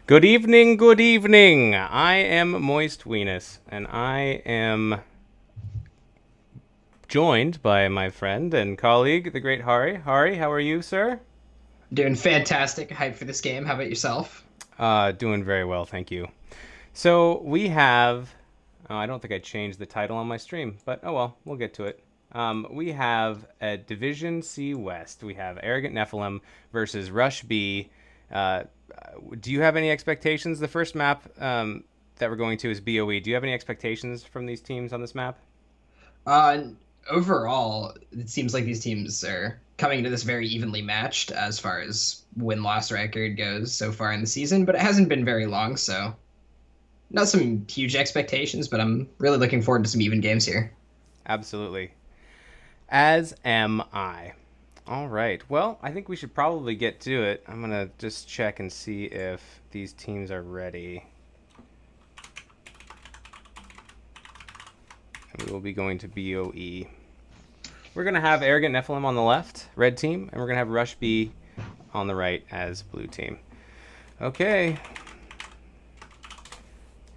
Good evening, good evening. I am Moist Weenus, and I am joined by my friend and colleague, the great Hari. Hari, how are you, sir? Doing fantastic. Hype for this game. How about yourself? Doing very well, thank you. So we have. Oh, I don't think I changed the title on my stream, but oh well, we'll get to it. We have a Division C West. We have Arrogant Nephalem versus Rush B. Uh, do you have any expectations? The first map that we're going to is BOE. Do you have any expectations from these teams on this map? Uh, Overall, it seems like these teams are coming into this very evenly matched as far as win-loss record goes so far in the season, but it hasn't been very long, so not some huge expectations, but I'm really looking forward to some even games here. Absolutely. As am I. All right. Well, I think we should probably get to it. I'm going to just check and see if these teams are ready. And we will be going to BOE. We're going to have Arrogant Nephilim on the left, red team, and we're going to have Rush B on the right as blue team. Okay.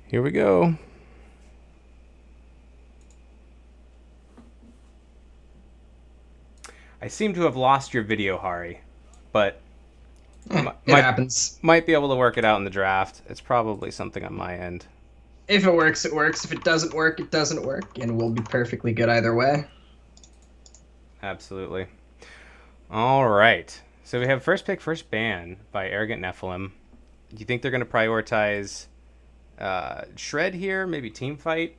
Here we go. I seem to have lost your video, Hari, but It might happens. might be able to work it out in the draft. It's probably something on my end. If it works, it works. If it doesn't work, it doesn't work, and we'll be perfectly good either way. Absolutely. All right. So we have first pick, first ban by Arrogant Nephilim. Do you think they're going to prioritize Shred here? Maybe team fight?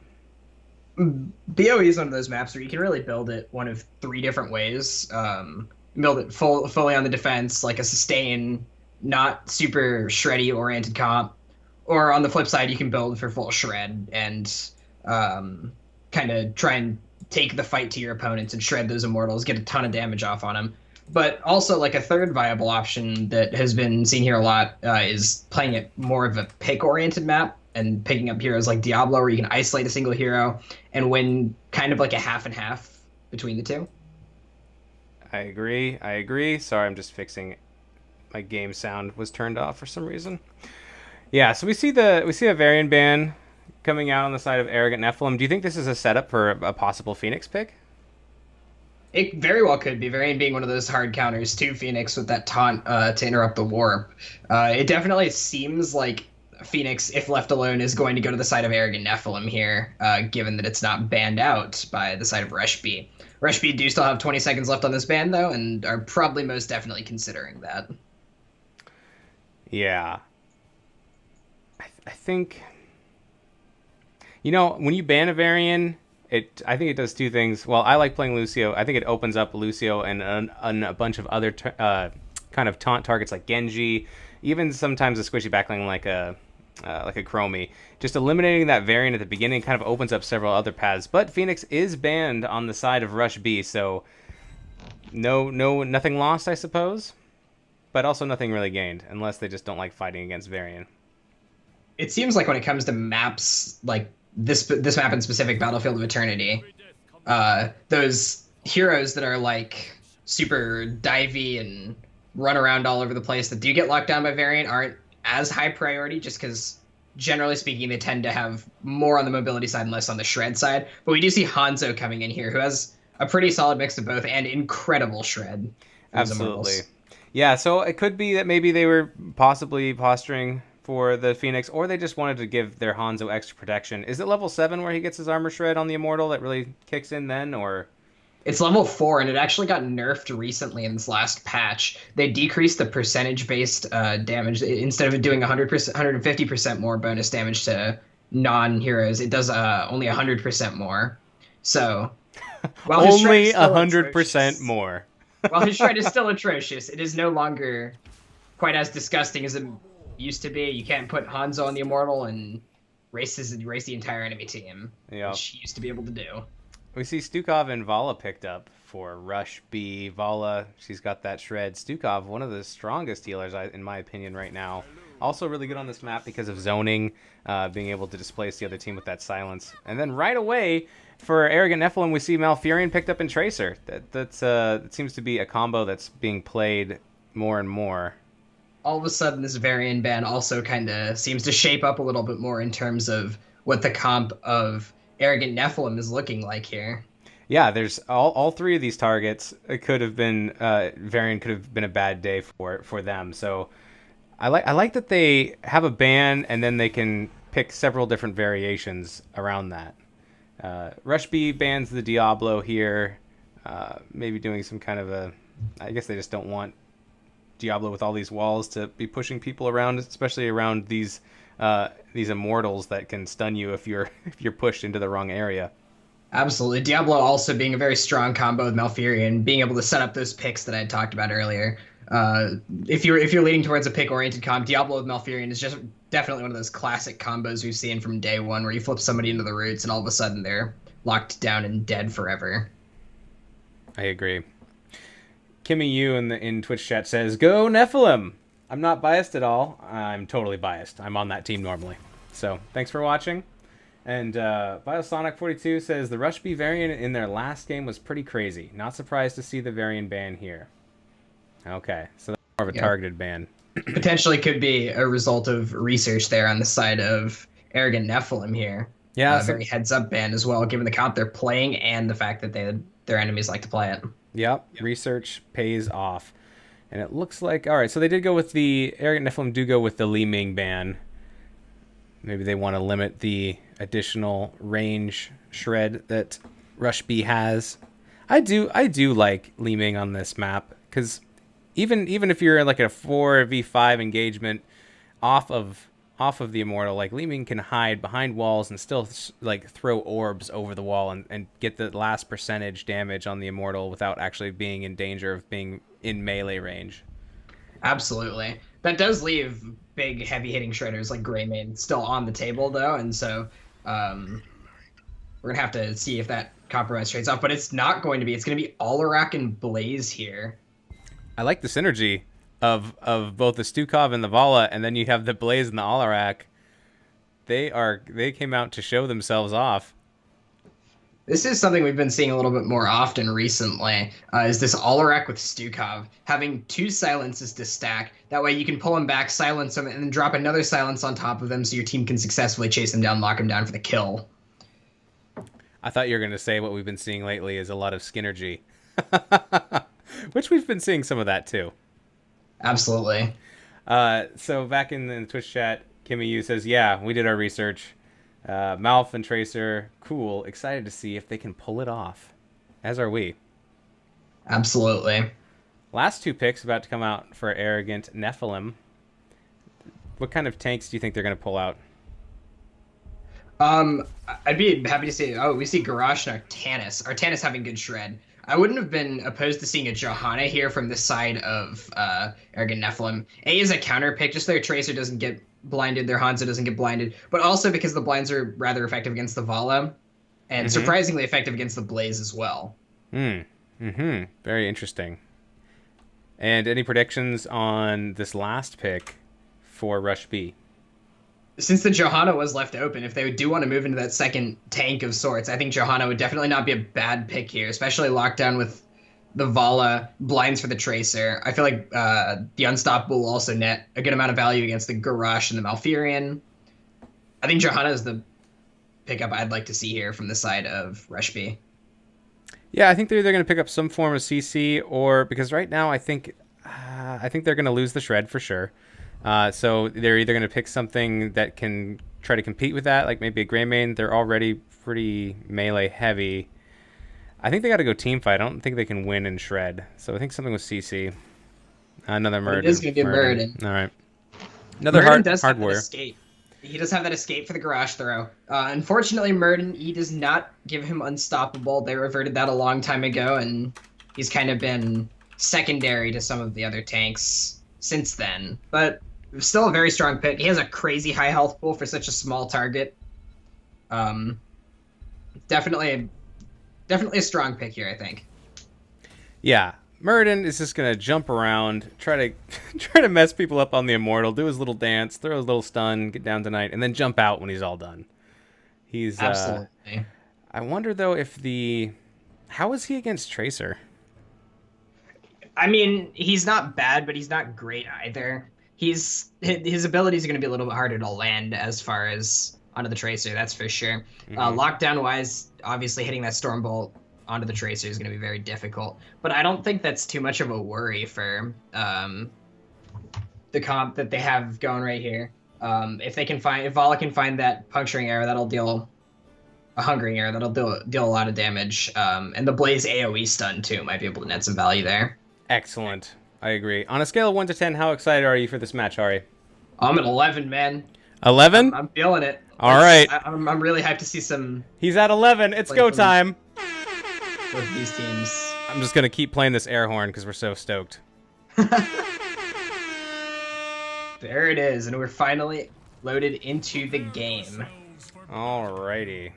BOE is one of those maps where you can really build it one of three different ways. Build it fully on the defense, like a sustain, not super shreddy oriented comp. Or on the flip side, you can build for full shred and kind of try and take the fight to your opponents and shred those immortals, get a ton of damage off on them. But also, like a third viable option that has been seen here a lot is playing it more of a pick oriented map and picking up heroes like Diablo, where you can isolate a single hero and win kind of like a half and half between the two. I agree. I agree. Sorry, I'm just fixing my game sound was turned off for some reason. Yeah, so we see a Varian ban coming out on the side of Arrogant Nephilim. Do you think this is a setup for a possible Phoenix pick? It very well could be. Varian being one of those hard counters to Phoenix with that taunt to interrupt the warp. It definitely seems like Phoenix, if left alone, is going to go to the side of Arrogant Nephilim here, given that it's not banned out by the side of Rush B. Rush B do still have 20 seconds left on this ban, though, and are probably most definitely considering that. Yeah. I think when you ban a Varian, I think it does two things. Well, I like playing Lucio. I think it opens up Lucio and a bunch of other kind of taunt targets like Genji, even sometimes a squishy backline like a Chromie. Just eliminating that Variant at the beginning kind of opens up several other paths. But Phoenix is banned on the side of Rush B, so nothing lost, I suppose. But also nothing really gained, unless they just don't like fighting against Varian. It seems like when it comes to maps like this map in specific, Battlefield of Eternity, those heroes that are like super divey and run around all over the place that do get locked down by Variant aren't as high priority, just because generally speaking they tend to have more on the mobility side and less on the shred side. But we do see Hanzo coming in here, who has a pretty solid mix of both and incredible shred for his Absolutely. immortals. Yeah, so it could be that maybe they were possibly posturing for the Phoenix, or they just wanted to give their Hanzo extra protection. Is it level 7 where he gets his armor shred on the Immortal that really kicks in then, or... It's level 4, and it actually got nerfed recently in this last patch. They decreased the percentage-based damage. Instead of it doing 100%, 150% more bonus damage to non-heroes, it does only 100% more. So, while his shred is Only still 100% atrocious, more. while his shred is still atrocious, it is no longer quite as disgusting as it used to be. You can't put Hanzo on the Immortal and race the entire enemy team, Yeah. which he used to be able to do. We see Stukov and Vala picked up for Rush B. Vala, she's got that shred. Stukov, one of the strongest healers, in my opinion, right now. Also really good on this map because of zoning, being able to displace the other team with that silence. And then right away, for Arrogant Nephilim, we see Malfurion picked up in Tracer. That seems to be a combo that's being played more and more. all of a sudden this Varian ban also kind of seems to shape up a little bit more in terms of what the comp of Arrogant Nephilim is looking like here. Yeah, there's all three of these targets. It could have been Varian could have been a bad day for them. So I like that they have a ban and then they can pick several different variations around that. Rush B bans the Diablo here, maybe doing some kind of a. I guess they just don't want Diablo with all these walls to be pushing people around, especially around these immortals that can stun you if you're if you're pushed into the wrong area. Absolutely. Diablo also being a very strong combo with Malfurion, being able to set up those picks that I talked about earlier. If you're leaning towards a pick oriented comp, Diablo with Malfurion is just definitely one of those classic combos we've seen from day one, where you flip somebody into the roots and all of a sudden they're locked down and dead forever. I agree. Kimmy Yu in Twitch chat says, "Go Nephilim." I'm not biased at all. I'm totally biased. I'm on that team normally. So thanks for watching. And Biosonic42 says the Rush B variant in their last game was pretty crazy. Not surprised to see the variant ban here. Okay, so that's more of a targeted ban. Potentially could be a result of research there on the side of Arrogant Nephilim here. Yeah, very heads up ban as well, given the comp they're playing and the fact that their enemies like to play it. Yep, research pays off. And it looks like, all right, so they did go with the, Arrogant Nephilim do go with the Li Ming ban. Maybe they want to limit the additional range shred that Rush B has. I do like Li Ming on this map, because even if you're like a 4v5 engagement off of the immortal, like Li Ming can hide behind walls and still like throw orbs over the wall and get the last percentage damage on the immortal without actually being in danger of being in melee range. Absolutely. That does leave big heavy hitting shredders like Greymane still on the table though, and so we're gonna have to see if that compromise trades off, but it's not going to be. It's gonna be Alarak and Blaze here. I like the synergy of both the Stukov and the Vala, and then you have the Blaze and the Alarak. They came out to show themselves off. This is something we've been seeing a little bit more often recently, is this Alarak with Stukov, having two silences to stack. That way you can pull them back, silence them, and then drop another silence on top of them so your team can successfully chase them down, lock them down for the kill. I thought you were going to say what we've been seeing lately is a lot of Skinnergy. Which we've been seeing some of that too. Absolutely. So back in the Twitch chat, Kimmy Yu says, yeah, we did our research. Malf and Tracer, cool. Excited to see if they can pull it off. As are we. Absolutely. Last two picks about to come out for Arrogant Nephilim. What kind of tanks do you think they're going to pull out? I'd be happy to see. Oh, we see Garrosh and Artanis. Artanis having good shred. I wouldn't have been opposed to seeing a Johanna here from the side of Arrogant Nephilim. A is a counter pick, just so their Tracer doesn't get blinded, their Hanzo doesn't get blinded, but also because the blinds are rather effective against the Vala, and surprisingly effective against the Blaze as well. Very interesting. And any predictions on this last pick for Rush B? Since the Johanna was left open, if they do want to move into that second tank of sorts, I think Johanna would definitely not be a bad pick here, especially locked down with the Vala, blinds for the Tracer. I feel like the Unstoppable will also net a good amount of value against the Garrosh and the Malfurion. I think Johanna is the pickup I'd like to see here from the side of Rush B. Yeah, I think they're either going to pick up some form of CC, or because right now I think they're going to lose the shred for sure. So they're either going to pick something that can try to compete with that, like maybe a Greymane. They're already pretty melee heavy. I think they got to go team fight. I don't think they can win in shred. So I think something with CC. Another Murden. It is going to be Murden. All right. Another hardware. Escape. He does have that escape for the Garrosh throw. Unfortunately, Murden, he does not give him Unstoppable. They reverted that a long time ago, and he's kind of been secondary to some of the other tanks since then. But still a very strong pick. He has a crazy high health pool for such a small target. Definitely a strong pick here, I think. Yeah. Murden is just gonna jump around, try to mess people up on the Immortal, do his little dance, throw his little stun, get down tonight, and then jump out when he's all done. He's absolutely. I wonder though if how is he against Tracer? I mean, he's not bad, but he's not great either. his abilities are going to be a little bit harder to land as far as onto the Tracer, that's for sure. Hmm. Lockdown wise, obviously hitting that Stormbolt onto the Tracer is going to be very difficult, but I don't think that's too much of a worry for the comp that they have going right here. If Vala can find that puncturing arrow, that'll deal a hungering arrow, that'll deal a lot of damage. And the Blaze AoE stun too might be able to net some value there. Excellent. I agree. On a scale of 1 to 10, how excited are you for this match, Ari? I'm at 11, man. 11? I'm feeling it. All right. I'm really hyped to see some. He's at 11. It's go time. With these teams. I'm just going to keep playing this air horn because we're so stoked. There it is, and we're finally loaded into the game. Alrighty.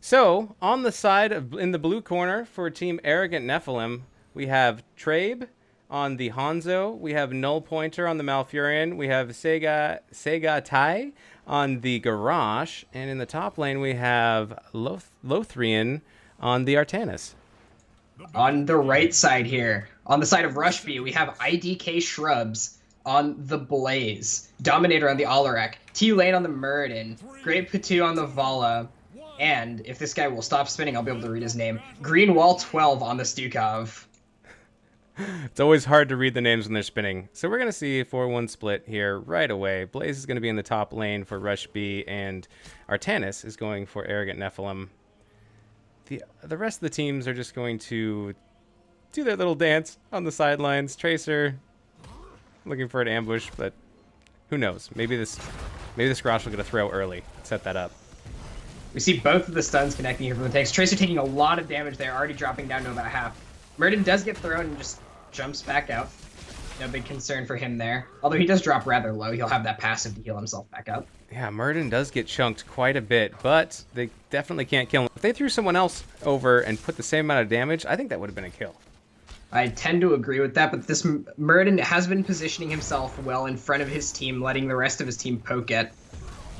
So, on the side in the blue corner for Team Arrogant Nephalem, we have Trabe on the Hanzo, we have Null Pointer on the Malfurion, we have Sega Tai on the Garrosh, and in the top lane we have Lothrian on the Artanis. On the right side here, on the side of Rushby, we have IDK Shrubs on the Blaze, Dominator on the Alarak, T-Lane on the Muradin, Great Patu on the Vala, and if this guy will stop spinning, I'll be able to read his name, Greenwall 12 on the Stukov. It's always hard to read the names when they're spinning. So we're going to see a 4-1 split here right away. Blaze is going to be in the top lane for Rush B, and Artanis is going for Arrogant Nephalem. The rest of the teams are just going to do their little dance on the sidelines. Tracer looking for an ambush, but who knows? Maybe this Grosh will get a throw early. Set that up. We see both of the stuns connecting here from the tanks. Tracer taking a lot of damage there, already dropping down to about half. Muradin does get thrown and just jumps back out. No big concern for him there. Although he does drop rather low, he'll have that passive to heal himself back up. Yeah, Muradin does get chunked quite a bit, but they definitely can't kill him. If they threw someone else over and put the same amount of damage, I think that would have been a kill. I tend to agree with that, but this Muradin has been positioning himself well in front of his team, letting the rest of his team poke at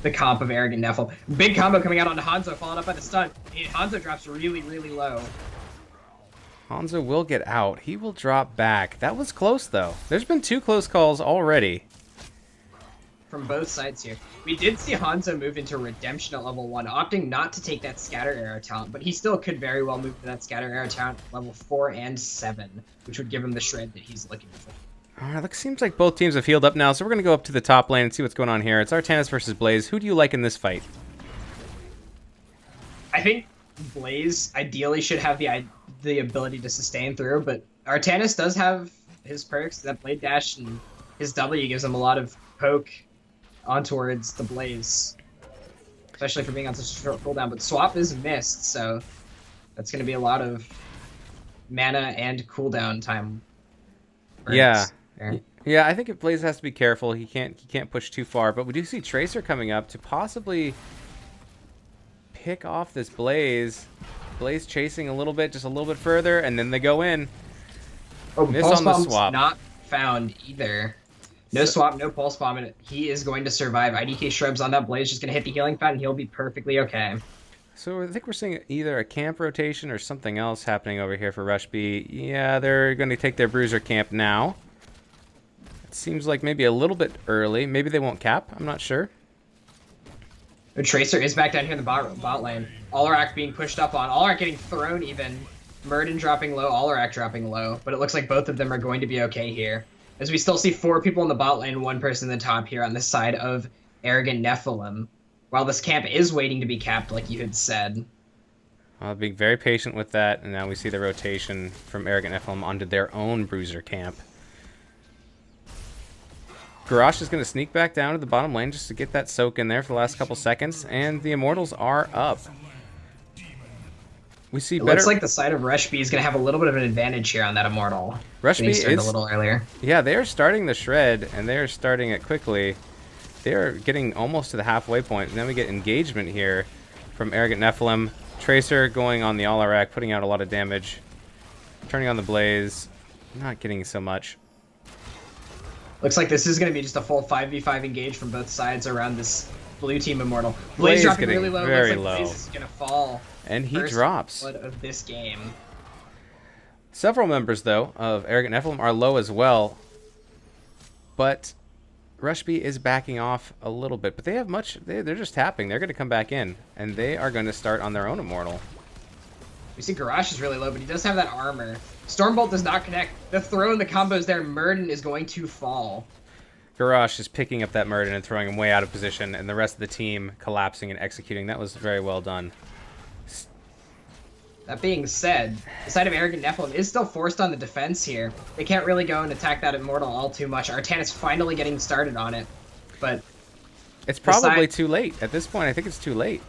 the comp of Arrogant Nephalem. Big combo coming out onto Hanzo, followed up by the stun. Hanzo drops really, really low. Hanzo will get out. He will drop back. That was close, though. There's been 2 close calls already. From both sides here. We did see Hanzo move into Redemption at level 1, opting not to take that Scatter Arrow talent, but he still could very well move to that Scatter Arrow talent at level 4 and 7, which would give him the shred that he's looking for. Alright, it seems like both teams have healed up now, so we're going to go up to the top lane and see what's going on here. It's Artanis versus Blaze. Who do you like in this fight? I think Blaze ideally should have the ability to sustain through, but Artanis does have his perks. That Blade Dash and his W gives him a lot of poke on towards the Blaze, especially for being on such a short cooldown. But Swap is missed, so that's going to be a lot of mana and cooldown time. Yeah. Yeah, I think if Blaze has to be careful. He can't push too far, but we do see Tracer coming up to possibly pick off this Blaze. Blaze chasing a little bit, just a little bit further, and then they go in. Oh, miss Pulse on the Bomb's swap. not found either. No swap, no Pulse Bomb, and he is going to survive. IDK Shrubs on that Blaze, just going to hit the healing fountain, he'll be perfectly okay. So I think we're seeing either a camp rotation or something else happening over here for Rush B. Yeah, they're going to take their Bruiser camp now. It seems like maybe a little bit early. Maybe they won't cap. I'm not sure. The Tracer is back down here in the bot lane. Alarak being pushed up on. Alarak getting thrown even. Muradin dropping low, Alarak dropping low. But it looks like both of them are going to be okay here. As we still see 4 people in the bot lane, 1 person in the top here on the side of Arrogant Nephalem. While this camp is waiting to be capped, like you had said. I'll be very patient with that. And now we see the rotation from Arrogant Nephalem onto their own Bruiser camp. Garrosh is going to sneak back down to the bottom lane just to get that soak in there for the last couple seconds, and the Immortals are up. We see better. Looks like the side of Rushby is going to have a little bit of an advantage here on that Immortal. Rushby is a little earlier. Yeah, they are starting the shred, and they are starting it quickly. They are getting almost to the halfway point, and then we get engagement here from Arrogant Nephalem. Tracer going on the Alarak, putting out a lot of damage. Turning on the Blaze, not getting so much. Looks like this is going to be just a full 5v5 engage from both sides around this blue team Immortal. Blaze dropping really low. Very looks like low. Blaze is going to fall. And he First drops. blood of this game. Several members, though, of Arrogant Nephalem are low as well. But Rushby is backing off a little bit, but they have much. They're just tapping. They're going to come back in, and they are going to start on their own Immortal. We see Garrosh is really low, but he does have that armor. Stormbolt does not connect. The throw and the combos there, Murden is going to fall. Garrosh is picking up that Murden and throwing him way out of position, and the rest of the team collapsing and executing. That was very well done. That being said, the side of Arrogant Nephalem is still forced on the defense here. They can't really go and attack that Immortal all too much. Artanis finally getting started on it, but... It's probably too late. At this point, I think it's too late.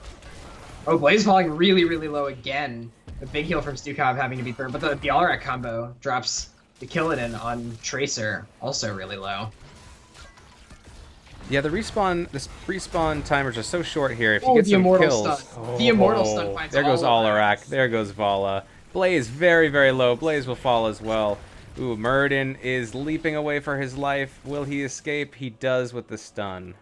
Oh, Blaze falling really, really low again. A big heal from Stukov having to be thrown, but the Alarak combo drops the Killadin on Tracer, also really low. Yeah, the respawn timers are so short here. If you Oh, get the some Immortal kills, stun. The Immortal stun finds there goes Alarak. Alarak. There goes Vala. Blaze very, very low. Blaze will fall as well. Ooh, Murden is leaping away for his life. Will he escape? He does with the stun.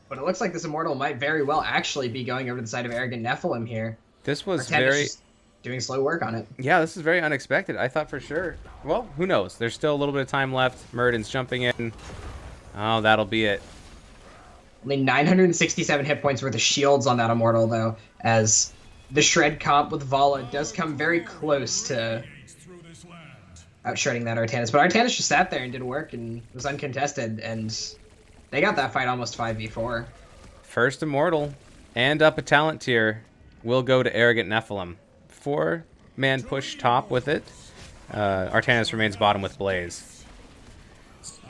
But it looks like this Immortal might very well actually be going over to the side of Arrogant Nephalem here. This was Artanis very... just doing slow work on it. Yeah, this is very unexpected. I thought for sure... Well, who knows? There's still a little bit of time left. Murden's jumping in. Oh, that'll be it. Only 967 hit points worth of shields on that Immortal, though, as the Shred comp with Vala does come very close to out-shredding that Artanis. But Artanis just sat there and did work and was uncontested, and they got that fight almost 5v4. First Immortal and up a talent tier will go to Arrogant Nephalem. 4-man push top with it. Artanis remains bottom with Blaze.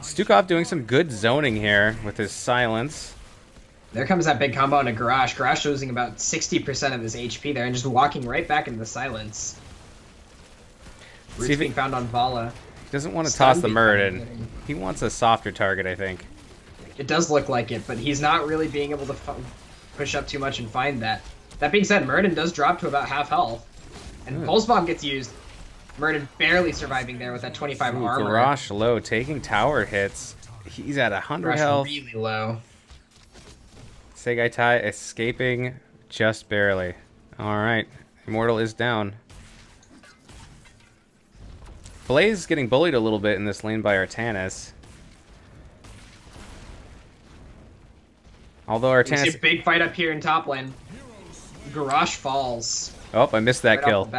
Stukov doing some good zoning here with his silence. There comes that big combo on a Garrosh. Garrosh losing about 60% of his HP there and just walking right back into the silence. Roots being found on Vala. He doesn't want to toss the Murden. He wants a softer target, I think. It does look like it, but he's not really being able to push up too much and find that. That being said, Murden does drop to about half health. And Pulse Bomb gets used. Murden barely surviving there with that 25 armor. Garrosh low, taking tower hits. He's at 100 health. Really low. Segaitai escaping just barely. Alright, Immortal is down. Blaze is getting bullied a little bit in this lane by Artanis. Although Artanis... You see a big fight up here in top lane. Garrosh falls. Oh, I missed that kill.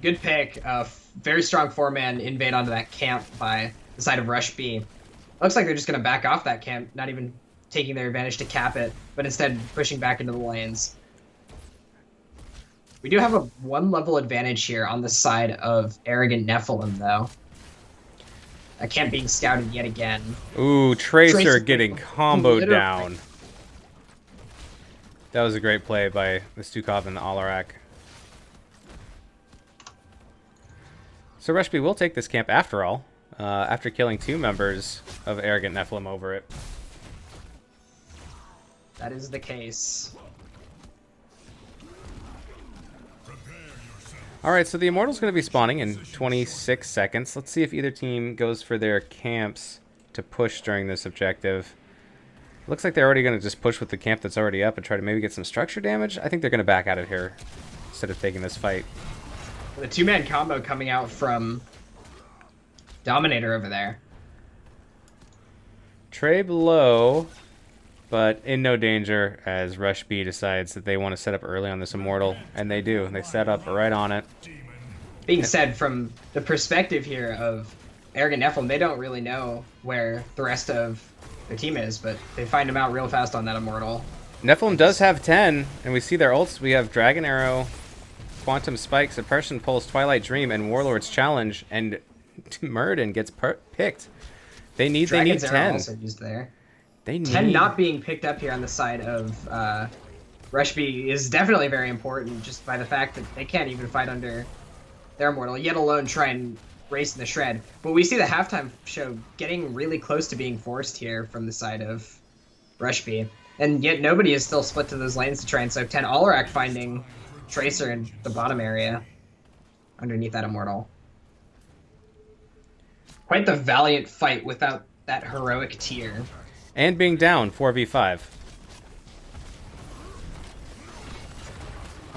Good pick. Very strong 4-man invade onto that camp by the side of Rush B. Looks like they're just going to back off that camp, not even taking their advantage to cap it, but instead pushing back into the lanes. We do have a 1-level advantage here on the side of Arrogant Nephalem, though. That camp being scouted yet again. Ooh, Tracer getting comboed down. That was a great play by the Stukov and the Alarak. So Rushby will take this camp after all, after killing 2 members of Arrogant Nephalem over it. That is the case. Alright, so the Immortal's going to be spawning in 26 seconds. Let's see if either team goes for their camps to push during this objective. Looks like they're already going to just push with the camp that's already up and try to maybe get some structure damage. I think they're going to back out of here instead of taking this fight. The 2-man combo coming out from Dominator over there. Trey below, but in no danger as Rush B decides that they want to set up early on this Immortal, and they do. They set up right on it. Being said, from the perspective here of Arrogant Nephalem, they don't really know where the rest of their team is, but they find him out real fast on that Immortal. Nephalem does have 10, and we see their ults. We have Dragon Arrow, Quantum Spike, Suppression Pulse, Twilight Dream, and Warlord's Challenge, and Murden gets picked. They need 10. Also used there. They need 10 not being picked up here on the side of Rushby is definitely very important, just by the fact that they can't even fight under their Immortal, yet alone try and race in the shred. But we see the halftime show getting really close to being forced here from the side of Rushby. And yet nobody is still split to those lanes to try and soak 10. Alarak finding Tracer in the bottom area underneath that Immortal. Quite the valiant fight without that heroic tier. And being down 4v5.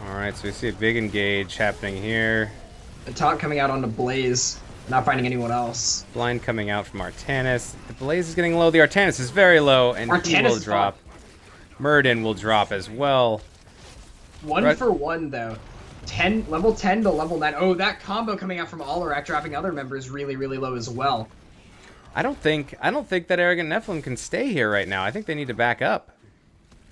Alright, so we see a big engage happening here. The taunt coming out onto Blaze. Not finding anyone else. Blind coming out from Artanis. The Blaze is getting low. The Artanis is very low, and he Artanis will is drop. Murden will drop as well. One for one though. Level 10 to level 9. Oh, that combo coming out from Alarak dropping other members really, really low as well. I don't think that Arrogant Nephalem can stay here right now. I think they need to back up.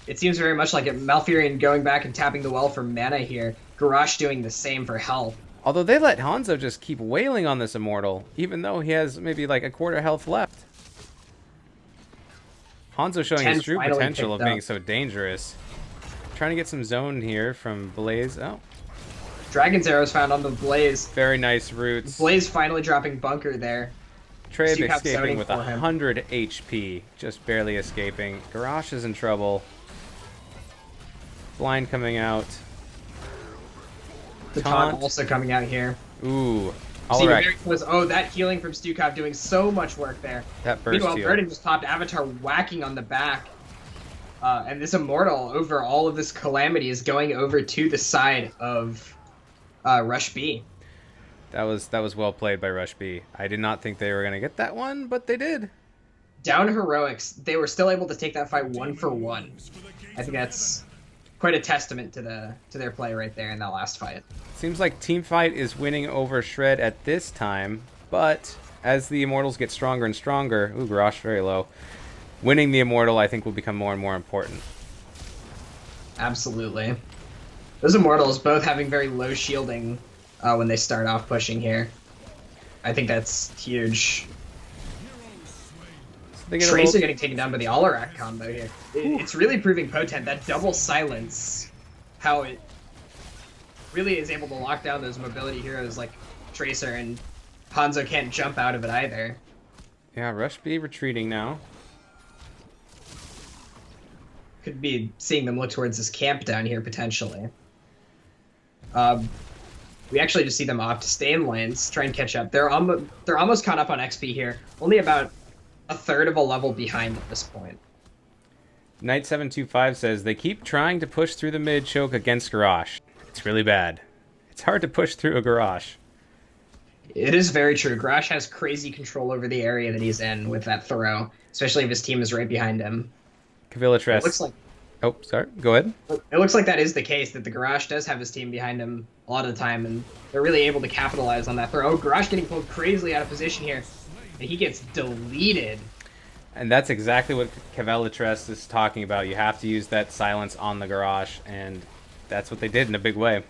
It seems very much like it. Malfurion going back and tapping the well for mana here. Garrosh doing the same for health. Although they let Hanzo just keep wailing on this Immortal, even though he has maybe like a quarter health left. Hanzo showing his true potential of being so dangerous. Trying to get some zone here from Blaze. Oh. Dragon's Arrows found on the Blaze. Very nice roots. Blaze finally dropping Bunker there. Treb escaping with 100 HP. Just barely escaping. Garrosh is in trouble. Blind coming out. The taunt also coming out here. Ooh. Oh, that healing from Stukov doing so much work there. That burst Meanwhile, heal. Burden just popped Avatar whacking on the back. And this Immortal, over all of this calamity, is going over to the side of Rush B. That was well played by Rush B. I did not think they were going to get that one, but they did. Down heroics, they were still able to take that fight 1-for-1. I think that's quite a testament to their play right there in that last fight. Seems like Teamfight is winning over Shred at this time, but as the Immortals get stronger and stronger, ooh, Garrosh very low, winning the Immortal I think will become more and more important. Absolutely. Those Immortals both having very low shielding when they start off pushing here. I think that's huge. Tracer getting taken down by the Alarak combo here. It's really proving potent. That double silence, how it really is able to lock down those mobility heroes like Tracer, and Hanzo can't jump out of it either. Yeah, Rush B retreating now. Could be seeing them look towards this camp down here potentially. We actually just see them off to stay in lanes, try and catch up. They're almost caught up on XP here. Only about a third of a level behind at this point. Knight725 says, they keep trying to push through the mid choke against Garrosh. It's really bad. It's hard to push through a Garrosh. It is very true. Garrosh has crazy control over the area that he's in with that throw, especially if his team is right behind him. Cavillatress. It looks like... Oh, sorry. Go ahead. It looks like that is the case, that the Garrosh does have his team behind him a lot of the time, and they're really able to capitalize on that throw. Oh, Garrosh getting pulled crazily out of position here, and he gets deleted. And that's exactly what Cavillatress is talking about. You have to use that silence on the Garrosh, and that's what they did in a big way.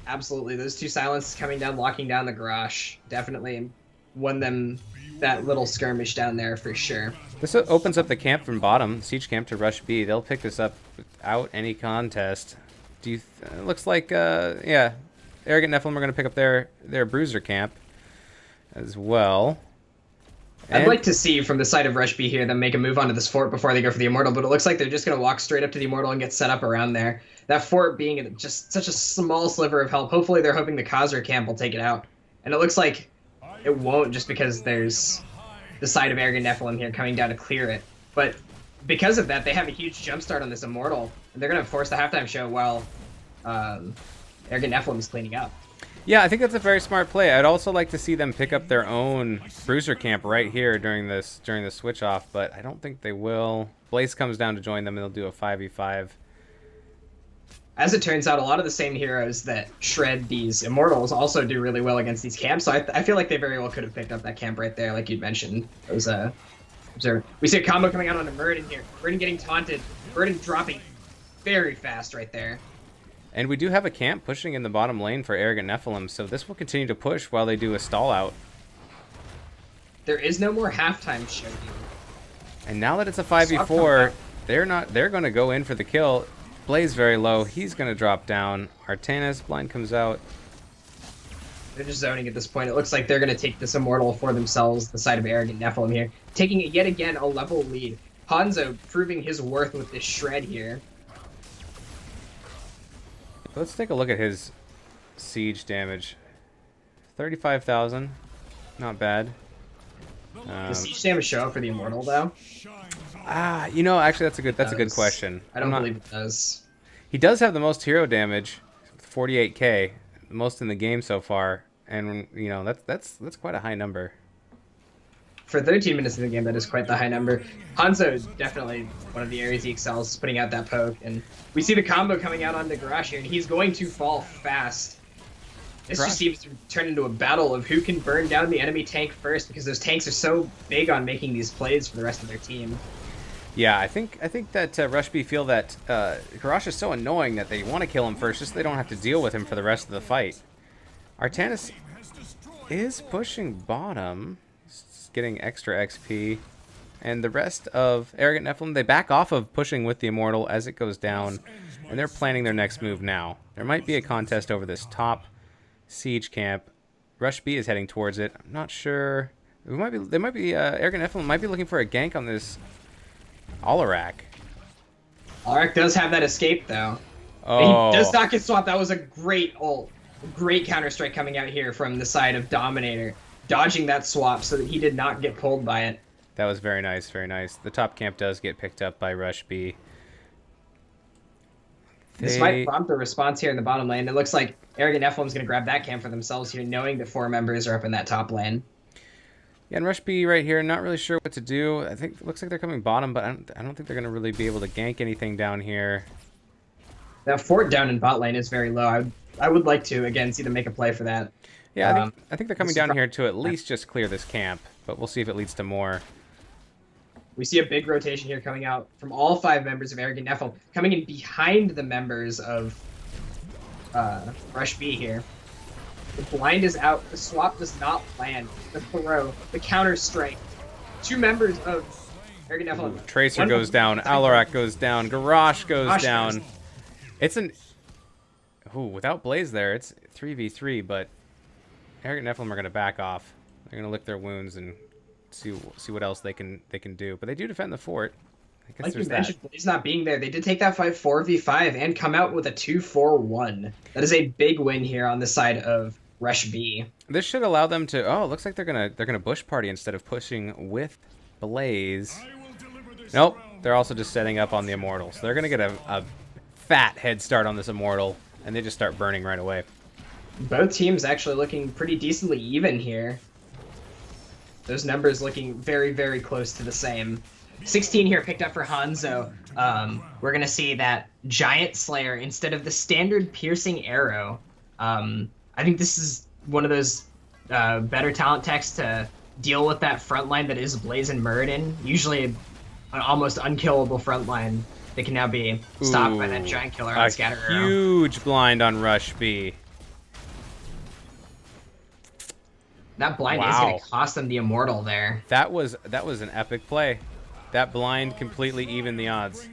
Absolutely. Those two silences coming down, locking down the Garrosh, definitely won them that little skirmish down there for sure. This opens up the camp from bottom, Siege Camp to Rush B. They'll pick this up without any contest. It looks like, yeah, Arrogant Nephalem are going to pick up their Bruiser Camp as well. I'd like to see from the side of Rush B here them make a move onto this fort before they go for the Immortal, but it looks like they're just going to walk straight up to the Immortal and get set up around there. That fort being just such a small sliver of help. Hopefully they're hoping the Khazar camp will take it out. And it looks like it won't, just because there's the side of Arrogant Nephalem here coming down to clear it. But because of that, they have a huge jumpstart on this Immortal, and they're going to force the halftime show while Arrogant Nephalem is cleaning up. Yeah, I think that's a very smart play. I'd also like to see them pick up their own Bruiser Camp right here during the switch off, but I don't think they will. Blaze comes down to join them, and they'll do a 5v5. As it turns out, a lot of the same heroes that shred these Immortals also do really well against these camps, so I feel like they very well could have picked up that camp right there, like you'd mentioned. It was we see a combo coming out on a Murden here. Murden getting taunted. Murden dropping very fast right there. And we do have a camp pushing in the bottom lane for Arrogant Nephalem, so this will continue to push while they do a stall out. There is no more halftime show here. And now that it's a 5v4, they're going to go in for the kill. Blaze very low. He's going to drop down. Artanis, Blind comes out. They're just zoning at this point. It looks like they're going to take this Immortal for themselves, the side of Arrogant Nephalem here. Taking it yet again a level lead. Hanzo proving his worth with this shred here. Let's take a look at his siege damage. 35,000. Not bad. Does siege damage show up for the Immortal, though? You know, actually, that's a good question. I don't believe it does. He does have the most hero damage, 48k, the most in the game so far, and you know that's quite a high number. For 13 minutes of the game, that is quite the high number. Hanzo is definitely one of the areas he excels, putting out that poke, and we see the combo coming out onto Garage here, and he's going to fall fast. This just seems to turn into a battle of who can burn down the enemy tank first, because those tanks are so big on making these plays for the rest of their team. Yeah, I think that Rush B feel that Garage is so annoying that they want to kill him first, just so they don't have to deal with him for the rest of the fight. Artanis is pushing bottom, getting extra XP, and the rest of Arrogant Nephalem, they back off of pushing with the Immortal as it goes down, and they're planning their next move now. There might be a contest over this top siege camp. Rush B is heading towards it. I'm not sure. Arrogant Nephalem might be looking for a gank on this Alarak. Alarak does have that escape, though. Oh. And he does not get swapped. That was a great ult. Great counter-strike coming out here from the side of Dominator. Dodging that swap so that he did not get pulled by it. That was very nice, very nice. The top camp does get picked up by Rush B. This might prompt a response here in the bottom lane. It looks like Arrogant Nephalem's going to grab that camp for themselves here, knowing that 4 members are up in that top lane. Yeah, and Rush B right here, not really sure what to do. I think it looks like they're coming bottom, but I don't think they're going to really be able to gank anything down here. That fort down in bot lane is very low. I would like to, again, see them make a play for that. Yeah, I think they're coming down here to at least just clear this camp, but we'll see if it leads to more. We see a big rotation here coming out from all 5 members of Arrogant Nephalem, coming in behind the members of Rush B here. The blind is out. The swap does not land. The throw, the counter strike. 2 members of Arrogant Nephalem. Tracer goes down. Alarak goes down. Garrosh goes down. It's an... Ooh, without Blaze there, it's 3v3, but Arrogant Nephalem are going to back off. They're going to lick their wounds and see what else they can do. But they do defend the fort. I guess like there's you mentioned, Blaze not being there, they did take that fight 4v5 and come out with a 2-4-1. That is a big win here on the side of Rush B. This should allow them to... Oh, it looks like they're gonna bush party instead of pushing with Blaze. Nope, they're also just setting up on the Immortal. So they're gonna get a fat head start on this Immortal, and they just start burning right away. Both teams actually looking pretty decently even here. Those numbers looking very, very close to the same. 16 here picked up for Hanzo. We're going to see that Giant Slayer instead of the standard piercing arrow. I think this is one of those better talent techs to deal with that front line that is Blaze and Muradin. Usually an almost unkillable front line that can now be stopped by that Giant Killer on Scatter Arrow. Huge blind on Rush B. That blind is going to cost them the Immortal there. That was an epic play. That blind completely evened the odds.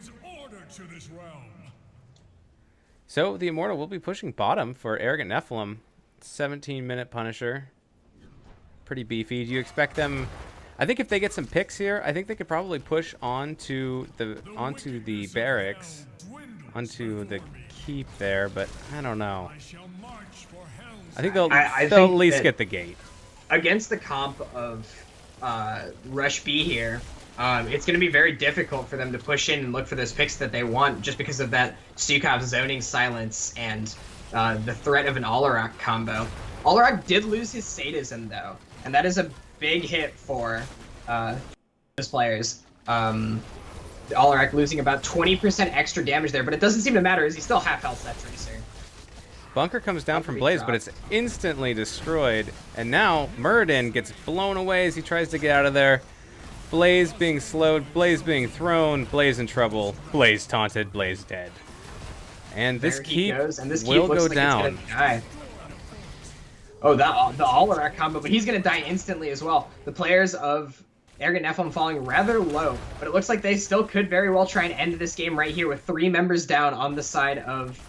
So the Immortal will be pushing bottom for Arrogant Nephalem. 17-minute Punisher. Pretty beefy. Do you expect them... I think if they get some picks here, I think they could probably push onto the barracks, onto the keep there, but I don't know. I think they'll at least get the gate. Against the comp of Rush B here, it's going to be very difficult for them to push in and look for those picks that they want just because of that Stukov zoning silence and the threat of an Alarak combo. Alarak did lose his sadism, though, and that is a big hit for those players. Alarak losing about 20% extra damage there, but it doesn't seem to matter as he's still half health, that Tracer. Bunker comes down from Blaze, but it's instantly destroyed. And now Muradin gets blown away as he tries to get out of there. Blaze being slowed, Blaze being thrown, Blaze in trouble, Blaze taunted, Blaze dead. And this keep will go down. Oh, the Alarak combo, but he's going to die instantly as well. The players of Arrogant Nephalem falling rather low, but it looks like they still could very well try and end this game right here with 3 members down on the side of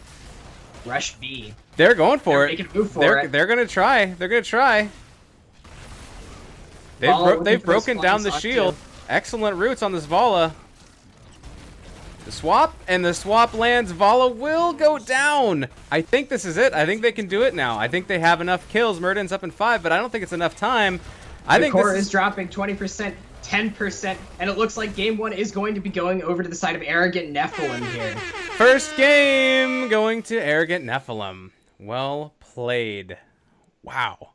Rush B. They're going for it. They're going to try. They're going to try. They've broken down the shield. Excellent roots on this Vala. The swap, and the swap lands. Vala will go down. I think this is it. I think they can do it now. I think they have enough kills. Muradin's up in 5, but I don't think it's enough time. I think core is dropping 20%, 10%, and it looks like game 1 is going to be going over to the side of Arrogant Nephalem here. First game going to Arrogant Nephalem. Well played. Wow.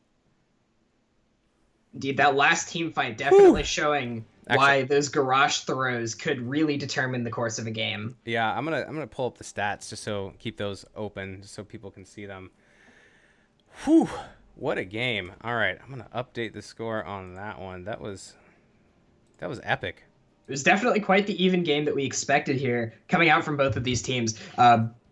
Indeed, that last team fight Whew. definitely showing Actually, why those garage throws could really determine the course of a game. yeah, I'm gonna pull up the stats just so keep those open just so people can see them. Whew, what a game! All right, I'm gonna update the score on that one. That was epic. It was definitely quite the even game that we expected here coming out from both of these teams.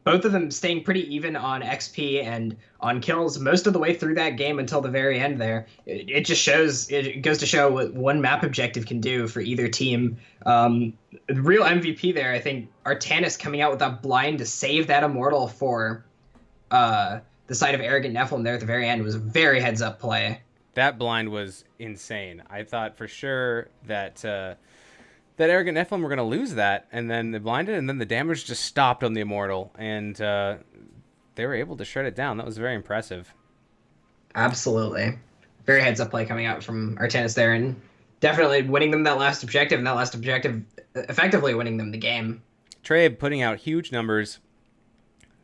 Both of them staying pretty even on XP and on kills most of the way through that game until the very end there. It just shows, it goes to show what one map objective can do for either team. The real MVP there, I think, Artanis coming out with that blind to save that immortal for the side of Arrogant Nephalem there at the very end was a very heads up play. That blind was insane. I thought for sure that that Arrogant Nephilim were going to lose that, and then they blinded, and then the damage just stopped on the Immortal, and they were able to shred it down. That was very impressive. Absolutely. Very heads up play coming out from Artanis there, and definitely winning them that last objective, and that last objective effectively winning them the game. Trabe putting out huge numbers,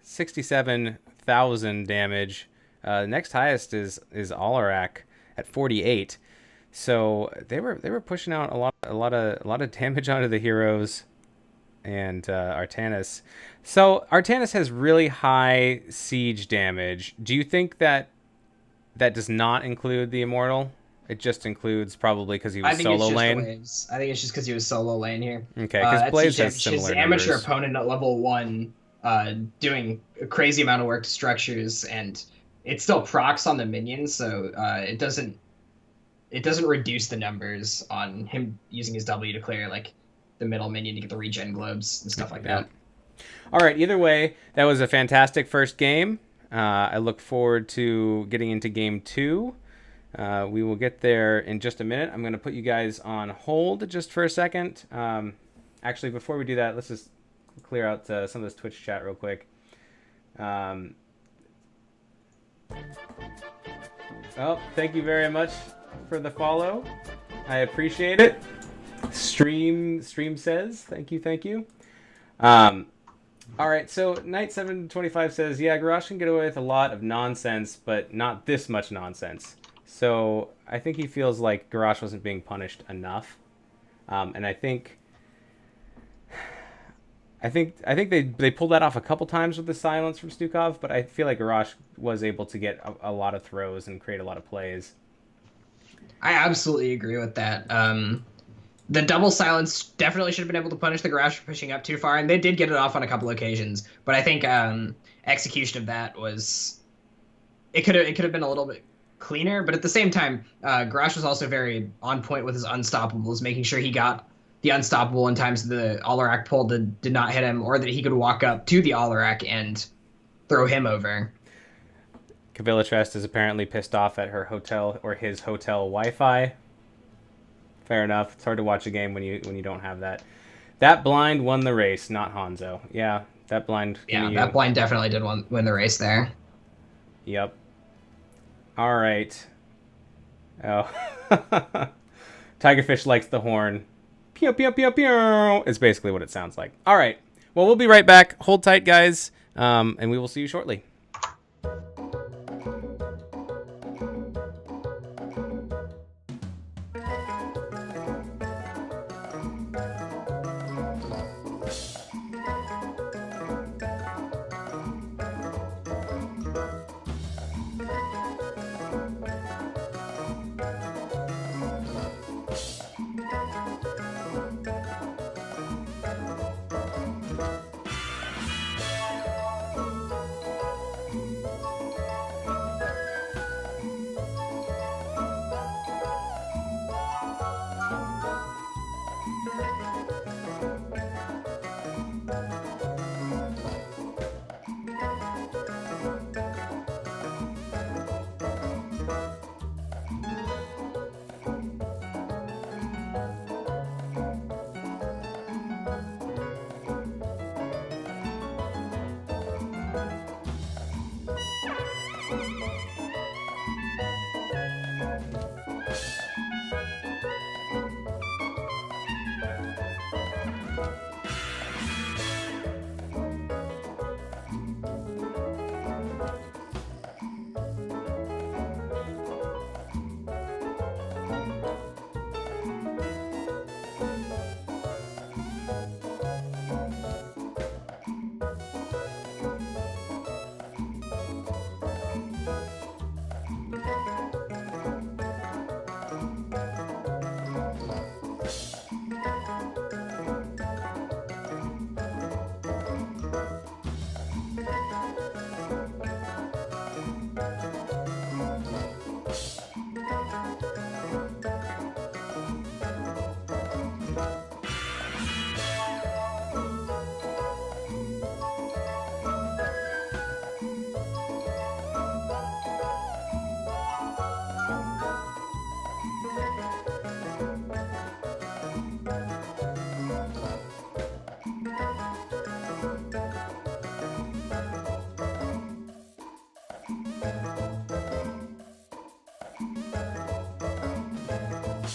67,000 damage. Next highest is Alarak at 48. So they were pushing out a lot of damage onto the heroes and Artanis. So Artanis has really high siege damage. Do you think that that does not include the immortal? It just includes probably because he I was think solo it's just lane. the waves. I think it's just because he was solo lane here. Okay, because Blaze has his similar amateur numbers. opponent at level 1 doing a crazy amount of work to structures, and it still procs on the minions, so it doesn't reduce the numbers on him using his W to clear like the middle minion to get the regen globes and stuff like Yeah. that. All right. Either way, that was a fantastic first game. I look forward to getting into game 2. We will get there in just a minute. I'm going to put you guys on hold just for a second. Actually, before we do that, let's just clear out some of this Twitch chat real quick. Oh, thank you very much for the follow. I appreciate it. Stream says thank you. All right, so Knight 725 says, yeah, Garrosh can get away with a lot of nonsense, but not this much nonsense. So I think he feels like Garrosh wasn't being punished enough, and I think they pulled that off a couple times with the silence from Stukov, but I feel like Garrosh was able to get a lot of throws and create a lot of plays. I absolutely agree with that. The double silence definitely should have been able to punish the Garage for pushing up too far, and they did get it off on a couple occasions. But I think execution of that was it could have been a little bit cleaner. But at the same time, Garage was also very on point with his unstoppables, making sure he got the unstoppable in times the Alarak pull did not hit him, or that he could walk up to the Alarak and throw him over. Kavilla Trest is apparently pissed off at her hotel or his hotel Wi-Fi. Fair enough. It's hard to watch a game when you don't have that. That blind won the race, not Hanzo. Yeah, that blind. Yeah, that blind definitely did win the race there. Yep. All right. Oh. Tigerfish likes the horn. Pew, pew, pew, pew. It's basically what it sounds like. All right. Well, we'll be right back. Hold tight, guys, and we will see you shortly. The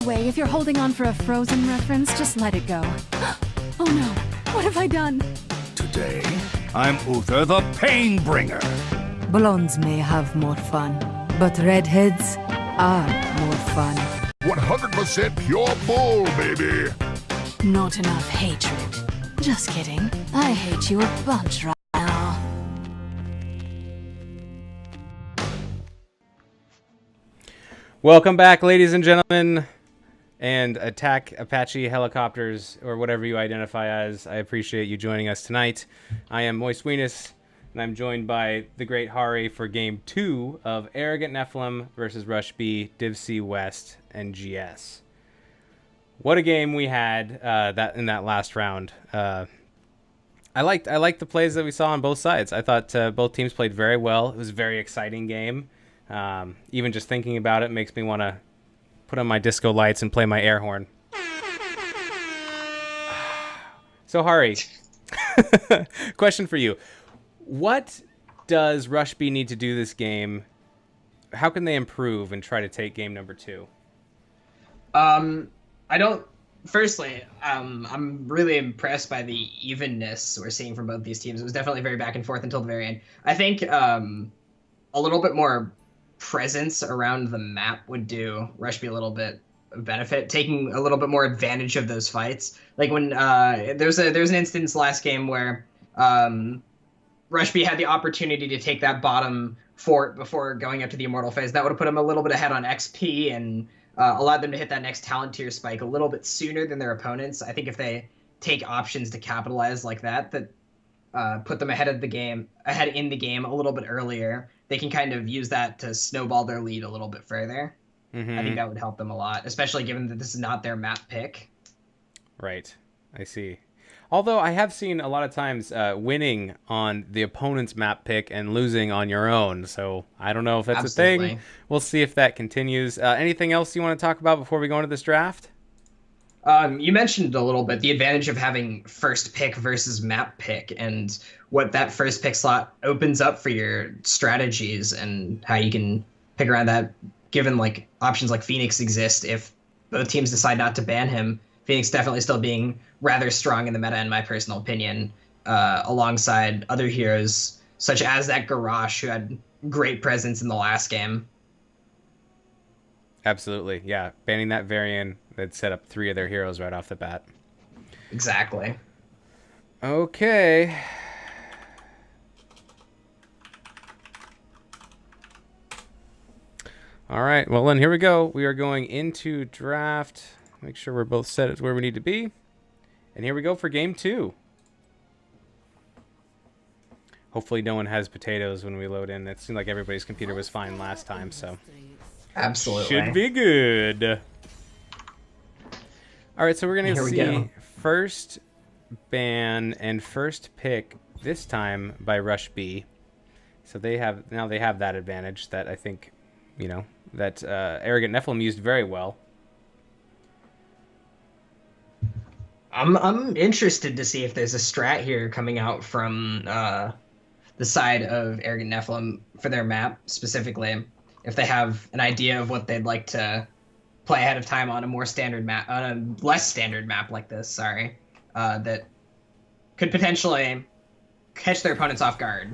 way, if you're holding on for a Frozen reference, just let it go. Oh no, what have I done? Today, I'm Uther the Painbringer. Blondes may have more fun, but redheads are more fun. 100% pure bull, baby. Not enough hatred. Just kidding. I hate you a bunch right now. Welcome back, ladies and gentlemen, and Attack Apache Helicopters, or whatever you identify as. I appreciate you joining us tonight. I am Moist Weenus, and I'm joined by the great Hari for Game 2 of Arrogant Nephalem versus Rush B, Div C West, NGS. What a game we had that in that last round. I liked the plays that we saw on both sides. I thought both teams played very well. It was a very exciting game. Even just thinking about it makes me want to put on my disco lights and play my air horn. So, Hari, question for you. What does Rush B need to do this game? How can they improve and try to take game number 2? Firstly, I'm really impressed by the evenness we're seeing from both these teams. It was definitely very back and forth until the very end. I think a little bit more presence around the map would do Rush B a little bit of benefit, taking a little bit more advantage of those fights. Like when there's an instance last game where Rush B had the opportunity to take that bottom fort before going up to the Immortal phase. That would have put him a little bit ahead on XP and allowed them to hit that next talent tier spike a little bit sooner than their opponents. I think if they take options to capitalize like that put them ahead in the game a little bit earlier, they can kind of use that to snowball their lead a little bit further. Mm-hmm. I think that would help them a lot, especially given that this is not their map pick. Right. I see. Although I have seen a lot of times winning on the opponent's map pick and losing on your own. So I don't know if that's Absolutely. a thing. We'll see if that continues. Anything else you want to talk about before we go into this draft? You mentioned a little bit the advantage of having first pick versus map pick and what that first pick slot opens up for your strategies and how you can pick around that, given like options like Phoenix exist if both teams decide not to ban him. Phoenix definitely still being rather strong in the meta, in my personal opinion, alongside other heroes such as that Garrosh, who had great presence in the last game. Absolutely, yeah. Banning that Varian, they'd set up 3 of their heroes right off the bat. Exactly. Okay. All right, well then here we go. We are going into draft. Make sure we're both set at where we need to be. And here we go for game 2. Hopefully no one has potatoes when we load in. It seemed like everybody's computer was fine last time, so... Absolutely. Should be good. All right, so we're going to see first ban and first pick this time by Rush B. So they have that advantage that I think that Arrogant Nephalem used very well. I'm interested to see if there's a strat here coming out from the side of Arrogant Nephilim for their map specifically. If they have an idea of what they'd like to play ahead of time on a more standard map, on a less standard map like this, that could potentially catch their opponents off guard.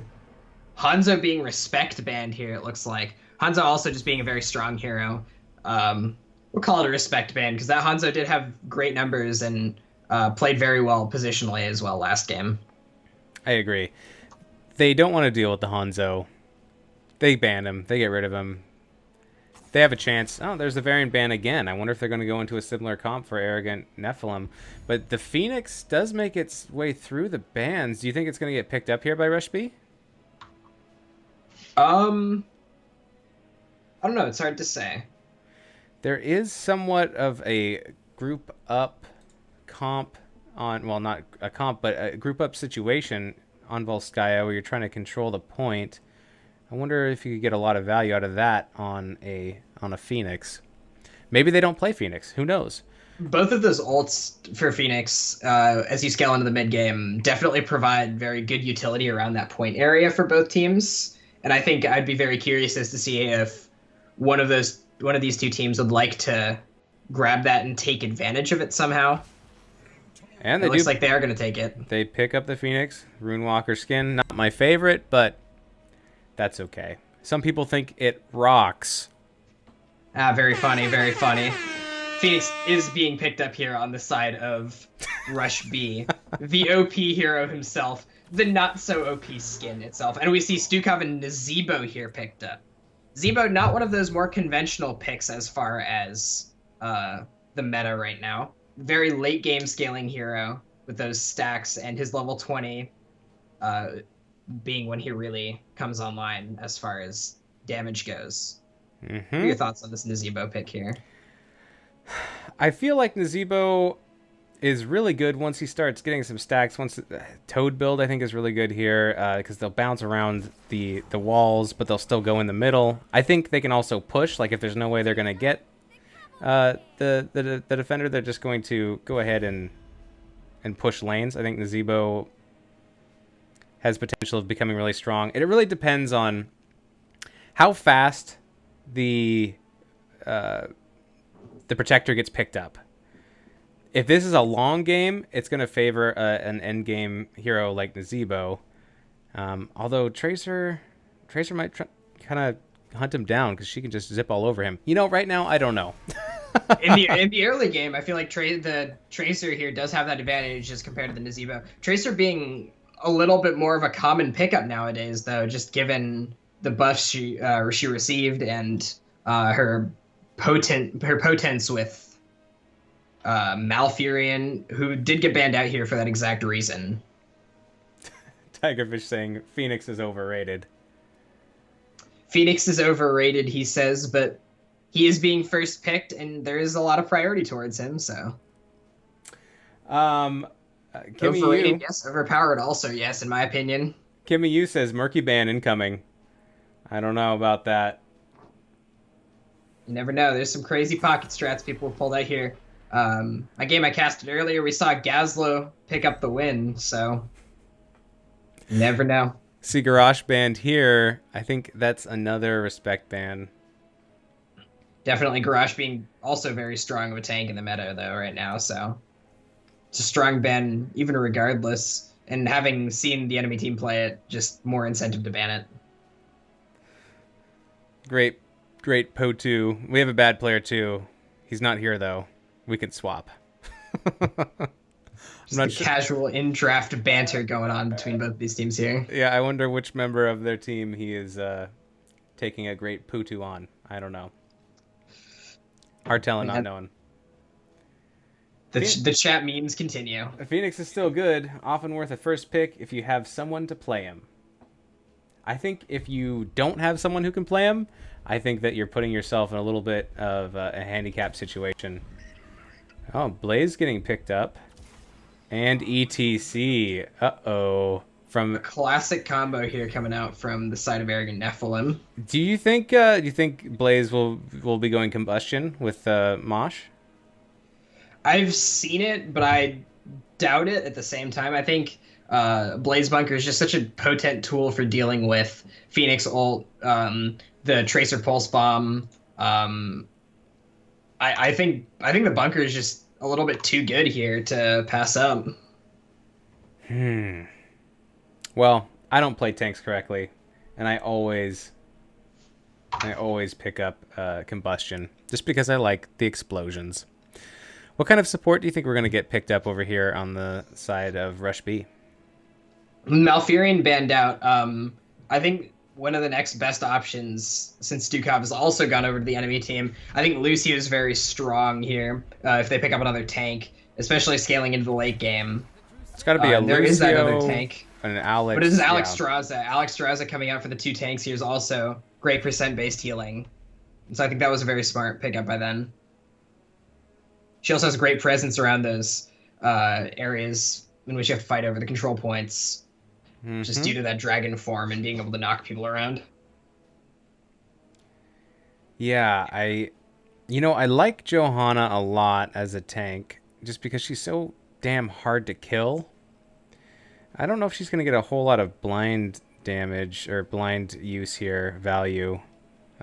Hanzo being respect banned here, it looks like. Hanzo also just being a very strong hero. We'll call it a respect ban because that Hanzo did have great numbers and played very well positionally as well last game. I agree. They don't want to deal with the Hanzo. They ban him. They get rid of him. They have a chance. Oh, there's the variant ban again. I wonder if they're going to go into a similar comp for Arrogant Nephilim. But the Phoenix does make its way through the bans. Do you think it's going to get picked up here by Rush B? I don't know. It's hard to say. There is somewhat of a group up comp on, well, not a comp, but a group up situation on Volskaya where you're trying to control the point. I wonder if you could get a lot of value out of that on a Phoenix. Maybe they don't play Phoenix. Who knows? Both of those ults for Phoenix, as you scale into the mid game, definitely provide very good utility around that point area for both teams. And I think I'd be very curious as to see if one of these two teams would like to grab that and take advantage of it somehow. And it looks like they are going to take it. They pick up the Phoenix Runewalker skin. Not my favorite, but that's okay. Some people think it rocks. Very funny, very funny. Phoenix is being picked up here on the side of Rush B. The OP hero himself. The not-so-OP skin itself. And we see Stukov and Nazebo here picked up. Zebo, not one of those more conventional picks as far as the meta right now. Very late-game scaling hero with those stacks, and his level 20 being when he really comes online as far as damage goes. What are your thoughts on this Nazebo pick here? I feel like Nazebo is really good once he starts getting some stacks. Once Toad build, I think, is really good here because they'll bounce around the walls, but they'll still go in the middle. I think they can also push. Like if there's no way they're going to get the defender, they're just going to go ahead and push lanes. I think Nazebo has potential of becoming really strong. It really depends on how fast the protector gets picked up. If this is a long game, it's going to favor an end game hero like Nazebo. Although Tracer might kind of hunt him down because she can just zip all over him. Right now, I don't know. in the early game, I feel like the Tracer here does have that advantage as compared to the Nazebo. Tracer being a little bit more of a common pickup nowadays, though, just given the buffs she received and her potence with Malfurion, who did get banned out here for that exact reason. Tigerfish saying Phoenix is overrated. Phoenix is overrated, he says, but he is being first picked, and there is a lot of priority towards him, so. Kimmy overrated, U, yes. Overpowered, also, yes, in my opinion. Kimmy U says Murky ban incoming. I don't know about that. You never know. There's some crazy pocket strats people pulled out here. A game I casted earlier, we saw Gazlo pick up the win, so you never know. See Garrosh banned here. I think that's another respect ban. Definitely Garrosh being also very strong of a tank in the meta, though, right now, so it's a strong ban, even regardless. And having seen the enemy team play it, just more incentive to ban it. Great Po2. We have a bad player, too. He's not here, though. We could swap. Just casual in-draft banter going on between both these teams here. Yeah, I wonder which member of their team he is taking a great Putu on. I don't know. Hard telling, not knowing. The chat memes continue. Phoenix is still good, often worth a first pick if you have someone to play him. I think if you don't have someone who can play him, I think that you're putting yourself in a little bit of a handicap situation. Oh, Blaze getting picked up. And ETC. Uh-oh. from. Classic combo here coming out from the side of Arrogant Nephalem. Do you think Blaze will be going combustion with Mosh? I've seen it, but I doubt it at the same time. I think Blaze Bunker is just such a potent tool for dealing with Phoenix ult, the Tracer Pulse Bomb. I think the bunker is just a little bit too good here to pass up. Well, I don't play tanks correctly, and I always pick up combustion just because I like the explosions. What kind of support do you think we're going to get picked up over here on the side of Rush B? Malfurion banned out. I think one of the next best options, since Stukov has also gone over to the enemy team, I think Lucio is very strong here if they pick up another tank, especially scaling into the late game. It's got to be a Lucio. There is that other tank. An Alex. But it is Alex Straza. Alex Straza coming out for the 2 tanks here is also great percent-based healing. And so I think that was a very smart pickup by them. She also has a great presence around those areas in which you have to fight over the control points, just due to that dragon form and being able to knock people around. Yeah, I like Johanna a lot as a tank, just because she's so damn hard to kill. I don't know if she's going to get a whole lot of blind damage or blind use here, value.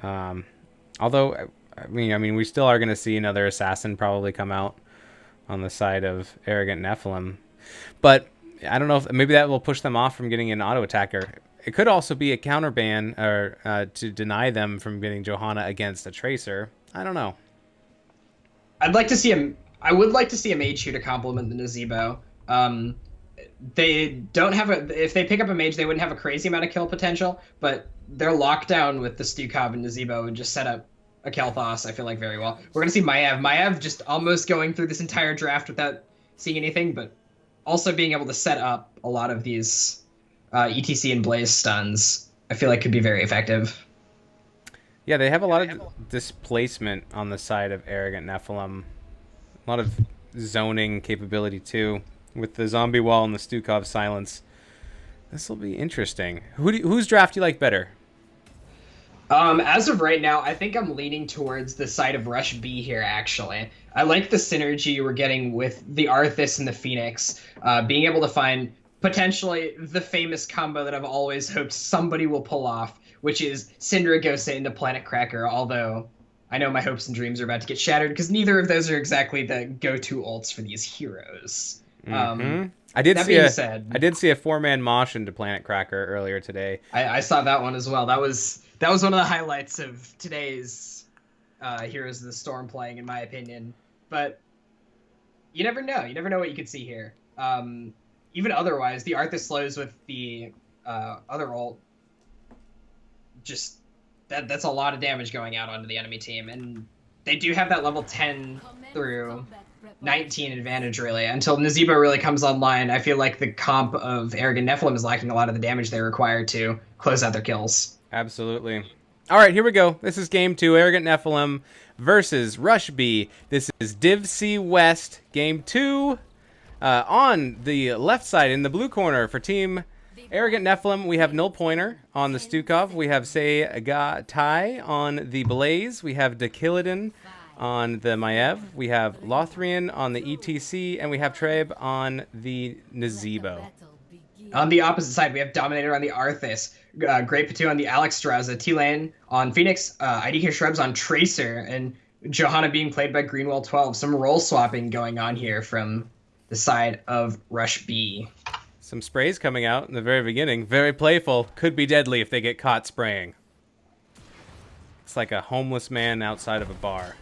Although, I mean, we still are going to see another assassin probably come out on the side of Arrogant Nephalem. But I don't know if maybe that will push them off from getting an auto attacker. It could also be a counter ban or to deny them from getting Johanna against a Tracer. I don't know. I would like to see a mage here to complement the Nazebo. They don't have if they pick up a mage, they wouldn't have a crazy amount of kill potential, but their lockdown with the Stukov and Nazebo would just set up a Kel'Thas, I feel like, very well. We're going to see Maiev just almost going through this entire draft without seeing anything, but also being able to set up a lot of these ETC and Blaze stuns, I feel like could be very effective. Yeah, they have a lot of displacement on the side of Arrogant Nephalem. A lot of zoning capability, too, with the zombie wall and the Stukov silence. This will be interesting. Whose draft do you like better? As of right now, I think I'm leaning towards the side of Rush B here, actually. I like the synergy we're getting with the Arthas and the Phoenix, being able to find potentially the famous combo that I've always hoped somebody will pull off, which is Syndra Gose into Planet Cracker, although I know my hopes and dreams are about to get shattered because neither of those are exactly the go-to ults for these heroes. I did see a 4-man mosh into Planet Cracker earlier today. I saw that one as well. That was one of the highlights of today's Heroes of the Storm playing, in my opinion. But you never know. You never know what you could see here. Even otherwise, the Arthas slows with the other ult. Just that's a lot of damage going out onto the enemy team, and they do have that level 10 through 19 advantage, really. Until Nazebo really comes online, I feel like the comp of Arrogant Nephalem is lacking a lot of the damage they require to close out their kills. Absolutely. All right, here we go. This is game 2, Arrogant Nephalem versus Rush B. This is Div C West, game 2. On the left side, in the blue corner for Team Arrogant Nephalem, we have Null Pointer on the Stukov. We have Tai on the Blaze. We have Dakilidin on the Maiev. We have Lothrian on the ETC. And we have Treb on the Nazebo. On the opposite side, we have Dominator on the Arthas, Great Patu on the Alex Straza, T-Lane on Phoenix, IDK Shrubs on Tracer, and Johanna being played by Greenwell 12. Some role swapping going on here from the side of Rush B. Some sprays coming out in the very beginning. Very playful. Could be deadly if they get caught spraying. It's like a homeless man outside of a bar.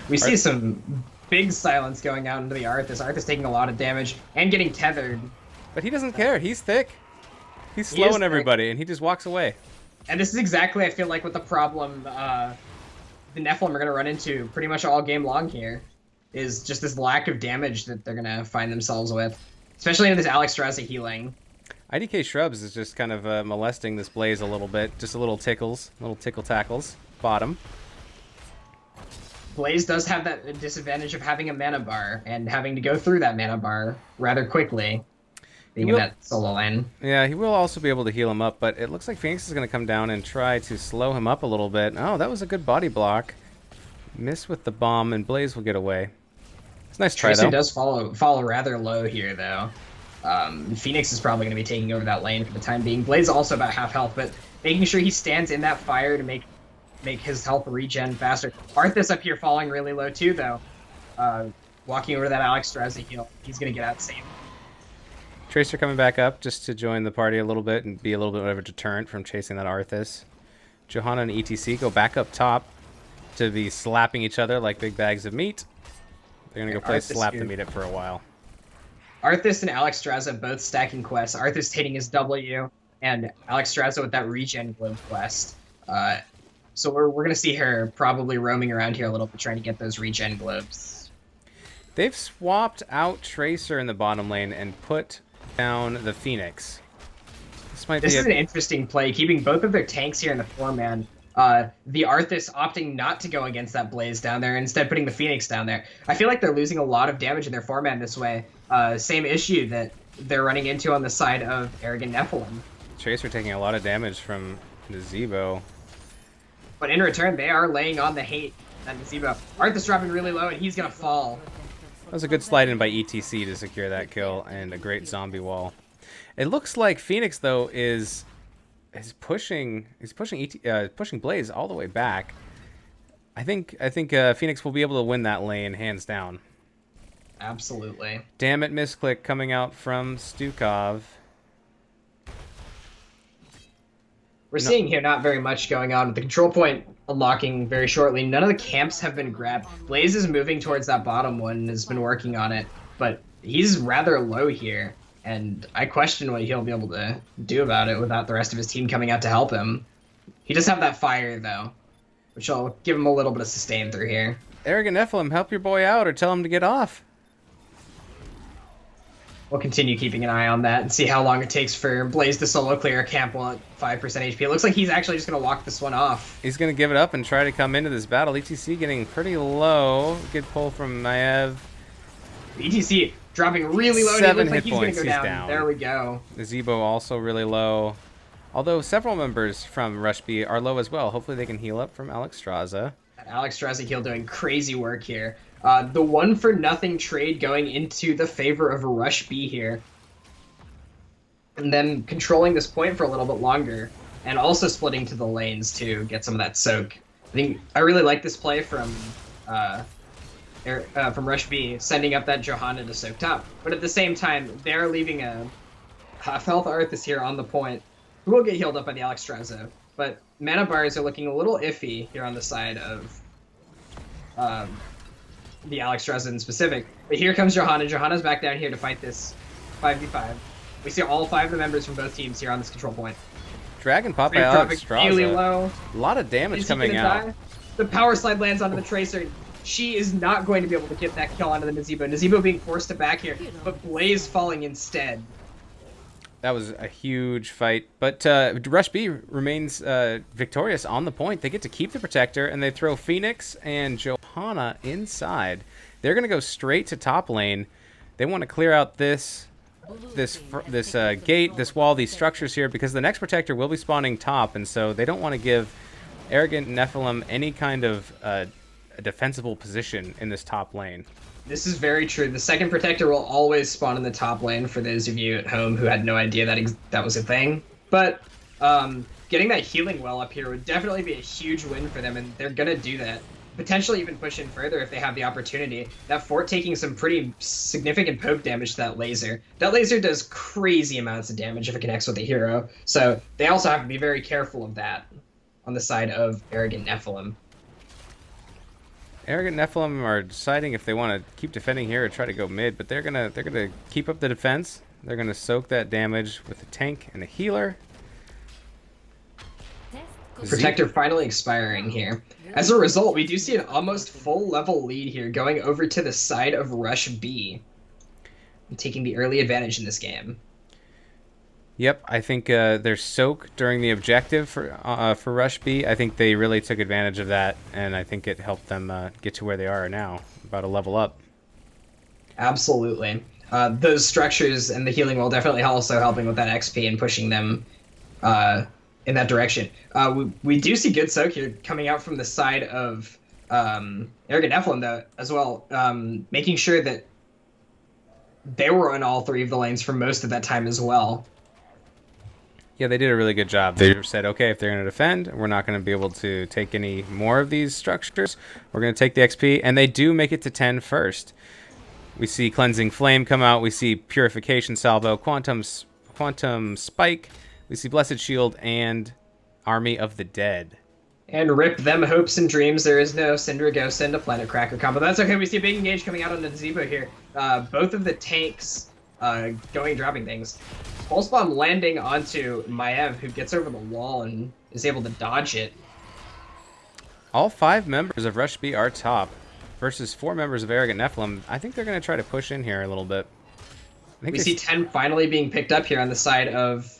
We see some big silence going out into the Arthas. Arthas taking a lot of damage and getting tethered. But he doesn't care. He's thick. He's slowing everybody, and he just walks away. And this is exactly, I feel like, what the problem the Nephalem are going to run into pretty much all game long here, is just this lack of damage that they're going to find themselves with, especially in this Alex Straza healing. IDK Shrubs is just kind of molesting this Blaze a little bit. Just a little tickles, little tickle tackles. Bottom. Blaze does have that disadvantage of having a mana bar and having to go through that mana bar rather quickly, being in that solo lane. Yeah, he will also be able to heal him up, but it looks like Phoenix is going to come down and try to slow him up a little bit. Oh, that was a good body block. Miss with the bomb, and Blaze will get away. It's a nice try, Tracer though. does fall rather low here, though. Phoenix is probably going to be taking over that lane for the time being. Blaze also about half health, but making sure he stands in that fire to make his health regen faster. Arthas up here falling really low too, though. Walking over to that Alexstrasza heal. He's going to get out safe. Tracer coming back up just to join the party a little bit and be a little bit of a deterrent from chasing that Arthas. Johanna and ETC go back up top to be slapping each other like big bags of meat. They're going to go play Arthas Slap here. the Meat It for a while. Arthas and Alexstrasza both stacking quests. Arthas hitting his W, and Alexstrasza with that regen globe quest. So we're going to see her probably roaming around here a little bit, trying to get those regen globes. They've swapped out Tracer in the bottom lane and put down the Phoenix. This is an interesting play, keeping both of their tanks here in the 4-man. The Arthas opting not to go against that Blaze down there, instead putting the Phoenix down there. I feel like they're losing a lot of damage in their 4-man this way. Same issue that they're running into on the side of Arrogant Nephalem. Tracer taking a lot of damage from Nazebo. But in return, they are laying on the hate on Nazebo. Arthas dropping really low, and he's going to fall. That was a good slide in by ETC to secure that kill, and a great zombie wall. It looks like Phoenix, though, is pushing Blaze all the way back. I think Phoenix will be able to win that lane hands down. Absolutely. Damn it, misclick coming out from Stukov. We're seeing here not very much going on with the control point unlocking very shortly. None of the camps have been grabbed. Blaze is moving towards that bottom one and has been working on it, but he's rather low here, and I question what he'll be able to do about it without the rest of his team coming out to help him. He does have that fire, though, which will give him a little bit of sustain through here. Arrogant Nephalem, help your boy out or tell him to get off. We'll continue keeping an eye on that and see how long it takes for Blaze to solo clear a camp while at 5% HP. It looks like he's actually just going to walk this one off. He's going to give it up and try to come into this battle. ETC getting pretty low. Good pull from Maev. ETC dropping really low. 7 and it looks like hit he's going points, to go he's down. down. There we go. Nazebo also really low. Although several members from Rush B are low as well. Hopefully they can heal up from Alexstrasza. Alexstrasza heal doing crazy work here. The 1-for-nothing trade going into the favor of Rush B here. And then controlling this point for a little bit longer. And also splitting to the lanes to get some of that soak. I really like this play from Rush B, sending up that Johanna to soak top. But at the same time, they're leaving a half-health Arthas here on the point, who will get healed up by the Alexstrasza. But mana bars are looking a little iffy here on the side of the Alexstrasza in specific. But here comes Johanna. Johanna's back down here to fight this 5v5. We see all 5 of the members from both teams here on this control point. Dragon pop by They're dropping really Alexstrasza. low. A lot of damage Is he coming gonna out. die? The power slide lands onto the Tracer. She is not going to be able to get that kill onto the Nazebo. Nazebo being forced to back here, but Blaze falling instead. That was a huge fight. But Rush B remains victorious on the point. They get to keep the Protector, and they throw Phoenix and Johanna inside. They're going to go straight to top lane. They want to clear out this gate, this wall, these structures here, because the next Protector will be spawning top, and so they don't want to give Arrogant Nephalem any kind of a defensible position in this top lane. This is very true. The second Protector will always spawn in the top lane for those of you at home who had no idea that was a thing. But getting that healing well up here would definitely be a huge win for them, and they're going to do that. Potentially even push in further if they have the opportunity. That fort taking some pretty significant poke damage to that laser. That laser does crazy amounts of damage if it connects with a hero. So they also have to be very careful of that on the side of Arrogant Nephalem. Arrogant Nephalem are deciding if they want to keep defending here or try to go mid, but they're gonna keep up the defense. They're gonna soak that damage with a tank and a healer. Protector finally expiring here. As a result, we do see an almost full level lead here going over to the side of Rush B, taking the early advantage in this game. Yep, I think their soak during the objective for Rush B, I think they really took advantage of that, and I think it helped them get to where they are now, about a level up. Absolutely. Those structures and the healing wall definitely also helping with that XP and pushing them in that direction. We do see good soak here coming out from the side of Arrogant Nephalem, though, as well, making sure that they were on all three of the lanes for most of that time as well. Yeah, they did a really good job. They said, okay, if they're going to defend, we're not going to be able to take any more of these structures. We're going to take the XP, and they do make it to 10 first. We see Cleansing Flame come out. We see Purification Salvo, Quantum Spike. We see Blessed Shield and Army of the Dead. And rip them hopes and dreams. There is no Cinder Ghost and a Planet Cracker combo. That's okay. We see a big engage coming out on the Zebo here. Both of the tanks dropping things. Pulse Bomb landing onto Maev, who gets over the wall and is able to dodge it. All 5 members of Rush B are top versus 4 members of Arrogant Nephalem. I think they're going to try to push in here a little bit. We see 10 finally being picked up here on the side of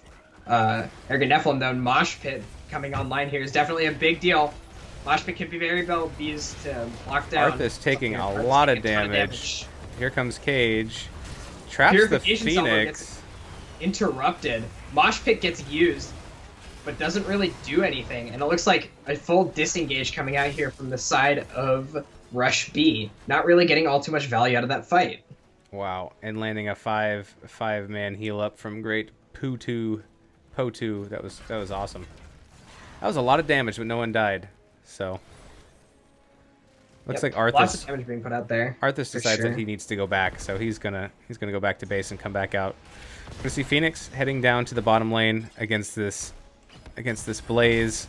Arrogant Nephalem, though. Mosh Pit coming online here is definitely a big deal. Mosh Pit can be very well used to block down. Arthas taking a lot of damage. Here comes Cage. Traps the Phoenix. Interrupted. Mosh Pit gets used, but doesn't really do anything. And it looks like a full disengage coming out here from the side of Rush B. Not really getting all too much value out of that fight. Wow, and landing a five-man heal up from Great Potu. That was awesome. That was a lot of damage, but no one died. So looks like Arthas. Lots of damage being put out there. Arthas decides that he needs to go back, so he's gonna go back to base and come back out. We're gonna see Phoenix heading down to the bottom lane against this Blaze.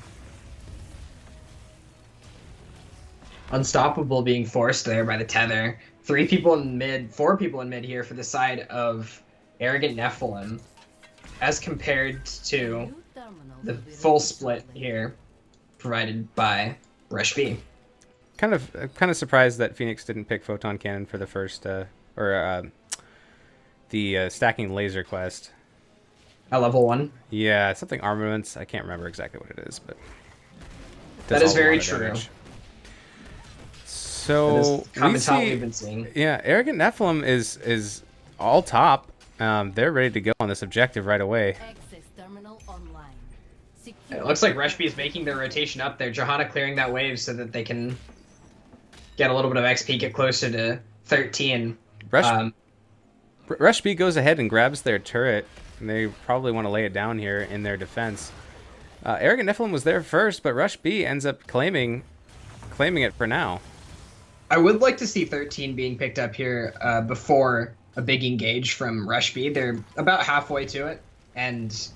Unstoppable being forced there by the tether. 4 people in mid here for the side of Arrogant Nephalem, as compared to the full split here provided by Rush B. Kind of surprised that Phoenix didn't pick Photon Cannon for the first the stacking laser quest. At level 1? Yeah, something armaments. I can't remember exactly what it is, but that is very true. So we've been seeing. Yeah, Arrogant Nephalem is all top. They're ready to go on this objective right away. It looks like Rush B is making their rotation up there. Johanna clearing that wave so that they can get a little bit of XP, get closer to 13. Rush B goes ahead and grabs their turret, and they probably want to lay it down here in their defense. Arrogant Nephalem was there first, but Rush B ends up claiming it for now. I would like to see 13 being picked up here before a big engage from Rush B. They're about halfway to it, and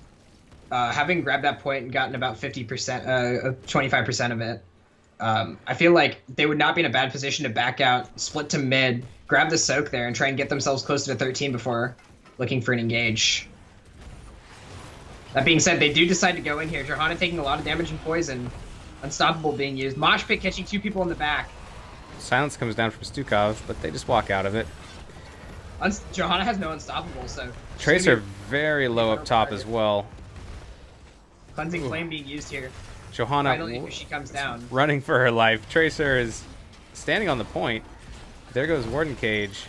having grabbed that point and gotten about 50%, 25% of it, I feel like they would not be in a bad position to back out, split to mid, grab the soak there, and try and get themselves closer to 13 before looking for an engage. That being said, they do decide to go in here. Johanna taking a lot of damage and poison. Unstoppable being used. Mosh Pit catching 2 people in the back. Silence comes down from Stukov, but they just walk out of it. Johanna has no unstoppable, so... Tracer very low up top as well. Cleansing Flame being used here. Johanna finally, she comes down. Running for her life. Tracer is standing on the point. There goes Warden Cage.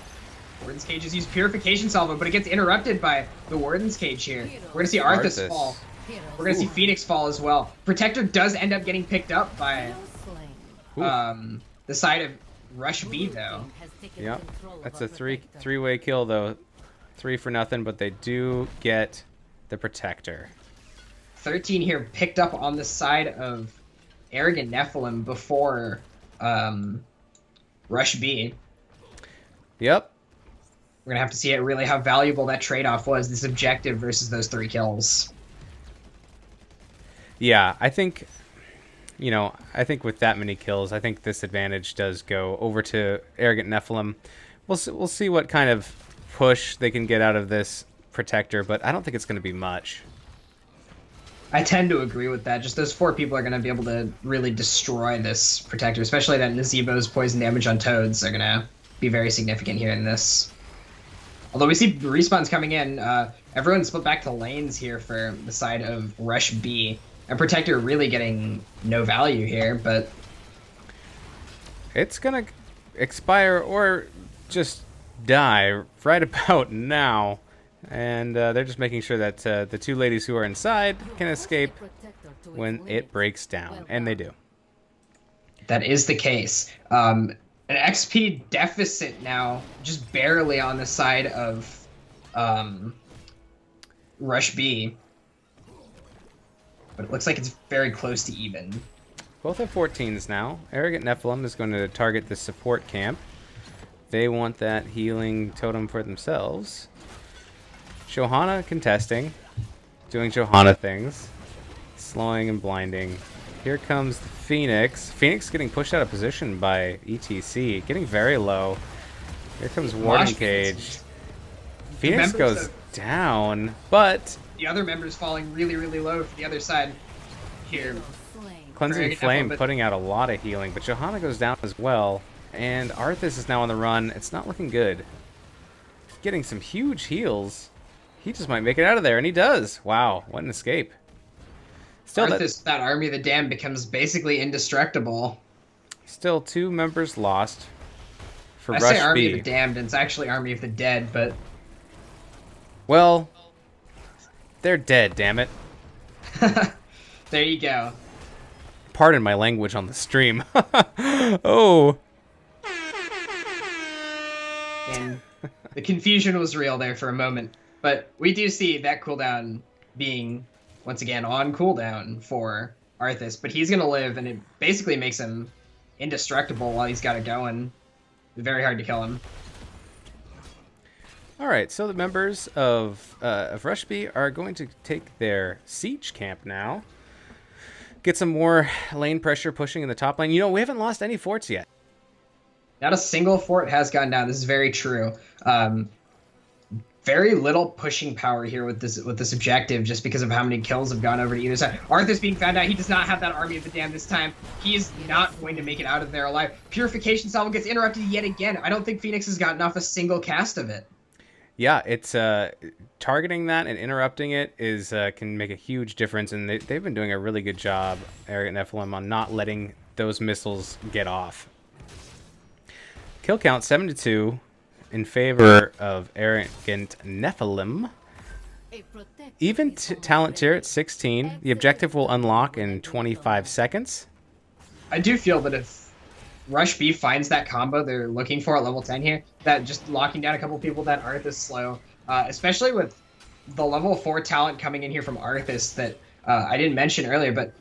Warden's Cage is used Purification Salvo, but it gets interrupted by the Warden's Cage here. We're going to see Arthas fall. We're going to see Phoenix fall as well. Protector does end up getting picked up by the side of Rush B, though. Yep. That's a three-way kill, though. 3 for nothing, but they do get the Protector. 13 here picked up on the side of Arrogant Nephalem before Rush B. Yep. We're going to have to see really how valuable that trade-off was, this objective versus those 3 kills. Yeah, I think with that many kills, I think this advantage does go over to Arrogant Nephalem. We'll see what kind of push they can get out of this Protector, but I don't think it's going to be much. I tend to agree with that. Just those 4 people are going to be able to really destroy this Protector, especially that Nazebo's poison damage on Toads are going to be very significant here in this. Although we see respawns coming in, everyone's split back to lanes here for the side of Rush B. And Protector really getting no value here, but... It's gonna expire or just die right about now. And they're just making sure that the two ladies who are inside can escape when it breaks down. And they do. That is the case. An XP deficit now, just barely on the side of Rush B. But it looks like it's very close to even. Both have 14s now. Arrogant Nephalem is going to target the support camp. They want that healing totem for themselves. Johanna contesting, doing Johanna things, slowing and blinding. Here comes the Phoenix. Phoenix getting pushed out of position by ETC, getting very low. Here comes Warden Cage. Phoenix goes down, but the other members falling really, really low for the other side here. Cleansing Flame putting out a lot of healing, but Johanna goes down as well. And Arthas is now on the run. It's not looking good. Getting some huge heals. He just might make it out of there, and he does. Wow, what an escape. Still, that Army of the Damned becomes basically indestructible. Still 2 members lost for I Rush say Army B. of the Damned, and it's actually Army of the Dead, but... Well, they're dead, damn it. There you go. Pardon my language on the stream. Oh. And the confusion was real there for a moment. But we do see that cooldown being, once again, on cooldown for Arthas. But he's going to live, and it basically makes him indestructible while he's got it going. Very hard to kill him. All right, so the members of Rush B are going to take their siege camp now. Get some more lane pressure pushing in the top lane. You know, we haven't lost any forts yet. Not a single fort has gone down. This is very true. Very little pushing power here with this objective, just because of how many kills have gone over to either side. Arthur's being found out. He does not have that Army of the Damned this time. He is not going to make it out of there alive. Purification Salvo gets interrupted yet again. I don't think Phoenix has gotten off a single cast of it. Yeah, it's targeting that and interrupting it is can make a huge difference, and they've been doing a really good job, Arrogant Nephalem, on not letting those missiles get off. Kill count 7-2 in favor of Arrogant Nephalem. Even talent tier at 16. The objective will unlock in 25 seconds. I do feel that if Rush B finds that combo they're looking for at level 10 here, that just locking down a couple people that Arthas slow, especially with the level 4 talent coming in here from Arthas that I didn't mention earlier, but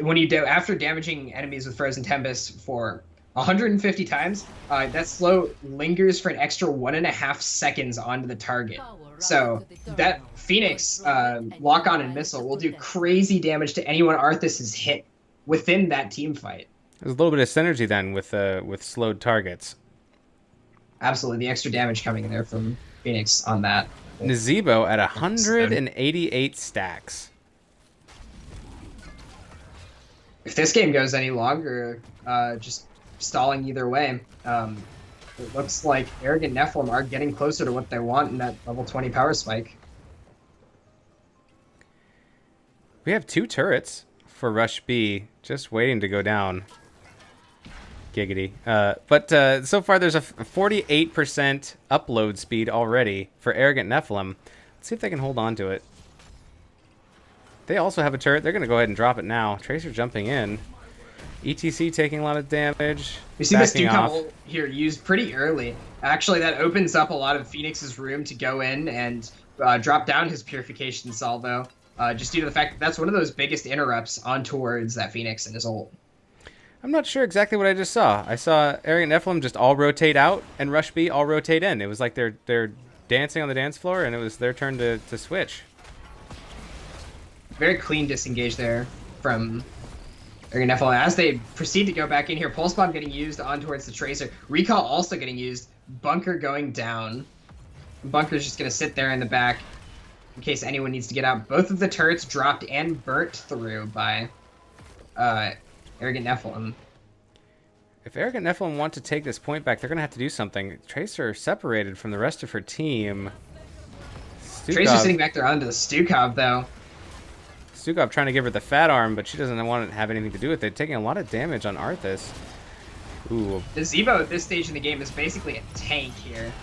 when you do, after damaging enemies with Frozen Tempest for 150 times, that slow lingers for an extra 1.5 seconds onto the target. So that Phoenix lock-on and missile will do crazy damage to anyone Arthas has hit within that team fight. There's a little bit of synergy then with slowed targets. Absolutely, the extra damage coming in there from Phoenix on that. Nazebo at 188 stacks. If this game goes any longer, just stalling either way, it looks like Arrogant Nephalem are getting closer to what they want in that level 20 power spike. We have 2 turrets for Rush B, just waiting to go down. Giggity. But so far there's a 48% upload speed already for Arrogant Nephalem. Let's see if they can hold on to it. They also have a turret. They're going to go ahead and drop it now. Tracer jumping in. ETC taking a lot of damage. We see this Duke here used pretty early. Actually, that opens up a lot of Phoenix's room to go in and drop down his Purification Salvo. Just due to the fact that that's one of those biggest interrupts on towards that Phoenix and his ult. I'm not sure exactly what I just saw. I saw Arrogant Nephalem just all rotate out and Rush B all rotate in. It was like they're dancing on the dance floor and it was their turn to switch. Very clean disengage there from Arrogant Nephalem. As they proceed to go back in here, Pulse Bomb getting used on towards the Tracer. Recall also getting used. Bunker going down. Bunker's just going to sit there in the back in case anyone needs to get out. Both of the turrets dropped and burnt through by Arrogant Nephalem. If Arrogant Nephalem want to take this point back, they're going to have to do something. Tracer separated from the rest of her team. Tracer's sitting back there onto the Stukov, though. Stukov trying to give her the fat arm, but she doesn't want to have anything to do with it. Taking a lot of damage on Arthas. Ooh. The Zebo at this stage in the game is basically a tank here.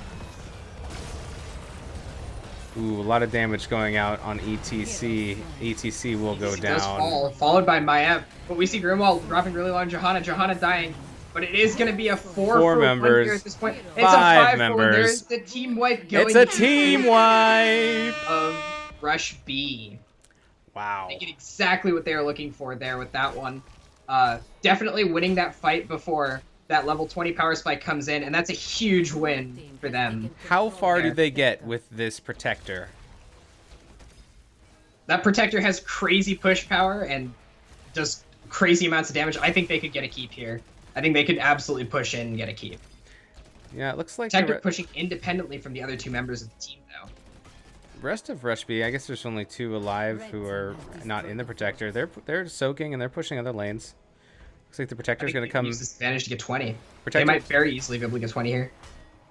Ooh, a lot of damage going out on ETC. ETC will go down. Does fall, followed by Maev. But we see Grimwald dropping really low on Johanna. Johanna dying. But it is going to be a 4 members. Here at this point. It's 5 a 5 members. There's the team wipe going. It's a team wipe of Rush B. Wow. They get exactly what they were looking for there with that one. Definitely winning that fight before that level 20 power spike comes in, and that's a huge win for them. How far do they get with this protector? That protector has crazy push power and does crazy amounts of damage. I think they could get a keep here. I think they could absolutely push in and get a keep. Yeah, it looks like Protector pushing independently from the other 2 members of the team, though. Rest of Rush B, I guess there's only 2 alive who are not in the protector. They're soaking and they're pushing other lanes. Looks like the protector's going to come. Use this advantage to get 20. Protector... They might very easily be able to get 20 here.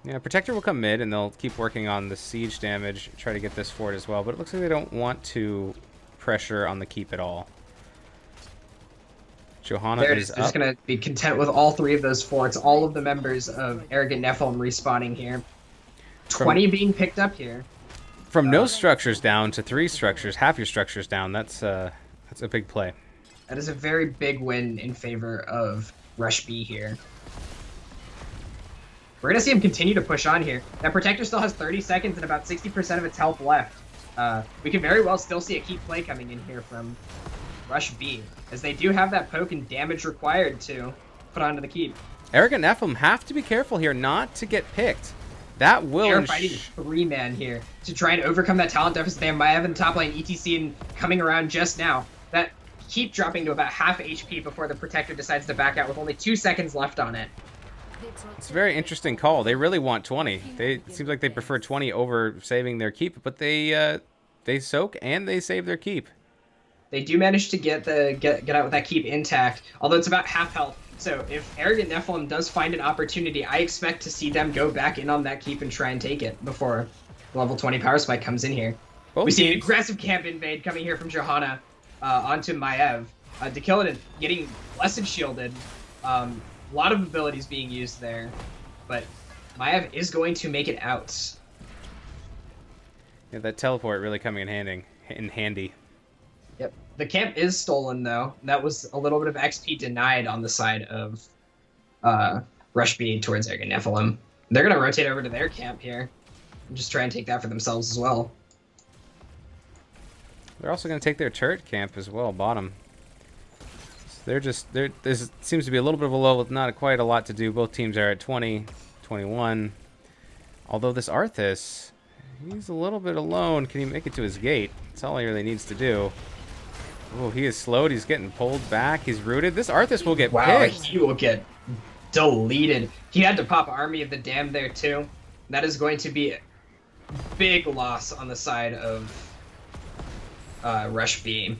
Yeah, protector will come mid and they'll keep working on the siege damage, try to get this fort as well. But it looks like they don't want to pressure on the keep at all. Johanna is They're just going to be content with all 3 of those forts. All of the members of Arrogant Nephalem respawning here. 20 being picked up here. From no structures down to 3 structures, half your structures down. That's a big play. That is a very big win in favor of Rush B here. We're going to see him continue to push on here. That Protector still has 30 seconds and about 60% of its health left. We could very well still see a keep play coming in here from Rush B, as they do have that poke and damage required to put onto the keep. Arrogant Nephalem have to be careful here not to get picked. That will... They're fighting 3-man here to try and overcome that talent deficit. They have Maev in the top lane, ETC and coming around just now. That keep dropping to about half HP before the Protector decides to back out with only 2 seconds left on it. It's a very interesting call. They really want 20. It seems like they prefer 20 over saving their keep, but they soak and they save their keep. They do manage to get out with that keep intact, although it's about half health. So if Arrogant Nephalem does find an opportunity, I expect to see them go back in on that keep and try and take it before level 20 power spike comes in here. We see an aggressive camp invade coming here from Johanna onto Maev. Dekilinen getting blessed shielded. A lot of abilities being used there, but Maev is going to make it out. Yeah, that teleport really coming in handy. Yep. The camp is stolen, though. That was a little bit of XP denied on the side of Rush B towards Arrogant Nephalem. They're going to rotate over to their camp here and just try and take that for themselves as well. They're also going to take their turret camp as well, bottom. So this seems to be a little bit of a lull with not quite a lot to do. Both teams are at 20, 21. Although this Arthas, he's a little bit alone. Can he make it to his gate? That's all he really needs to do. Oh, he is slowed. He's getting pulled back. He's rooted. This Arthas will get picked. He will get deleted. He had to pop Army of the Damned there, too. That is going to be a big loss on the side of Rush B.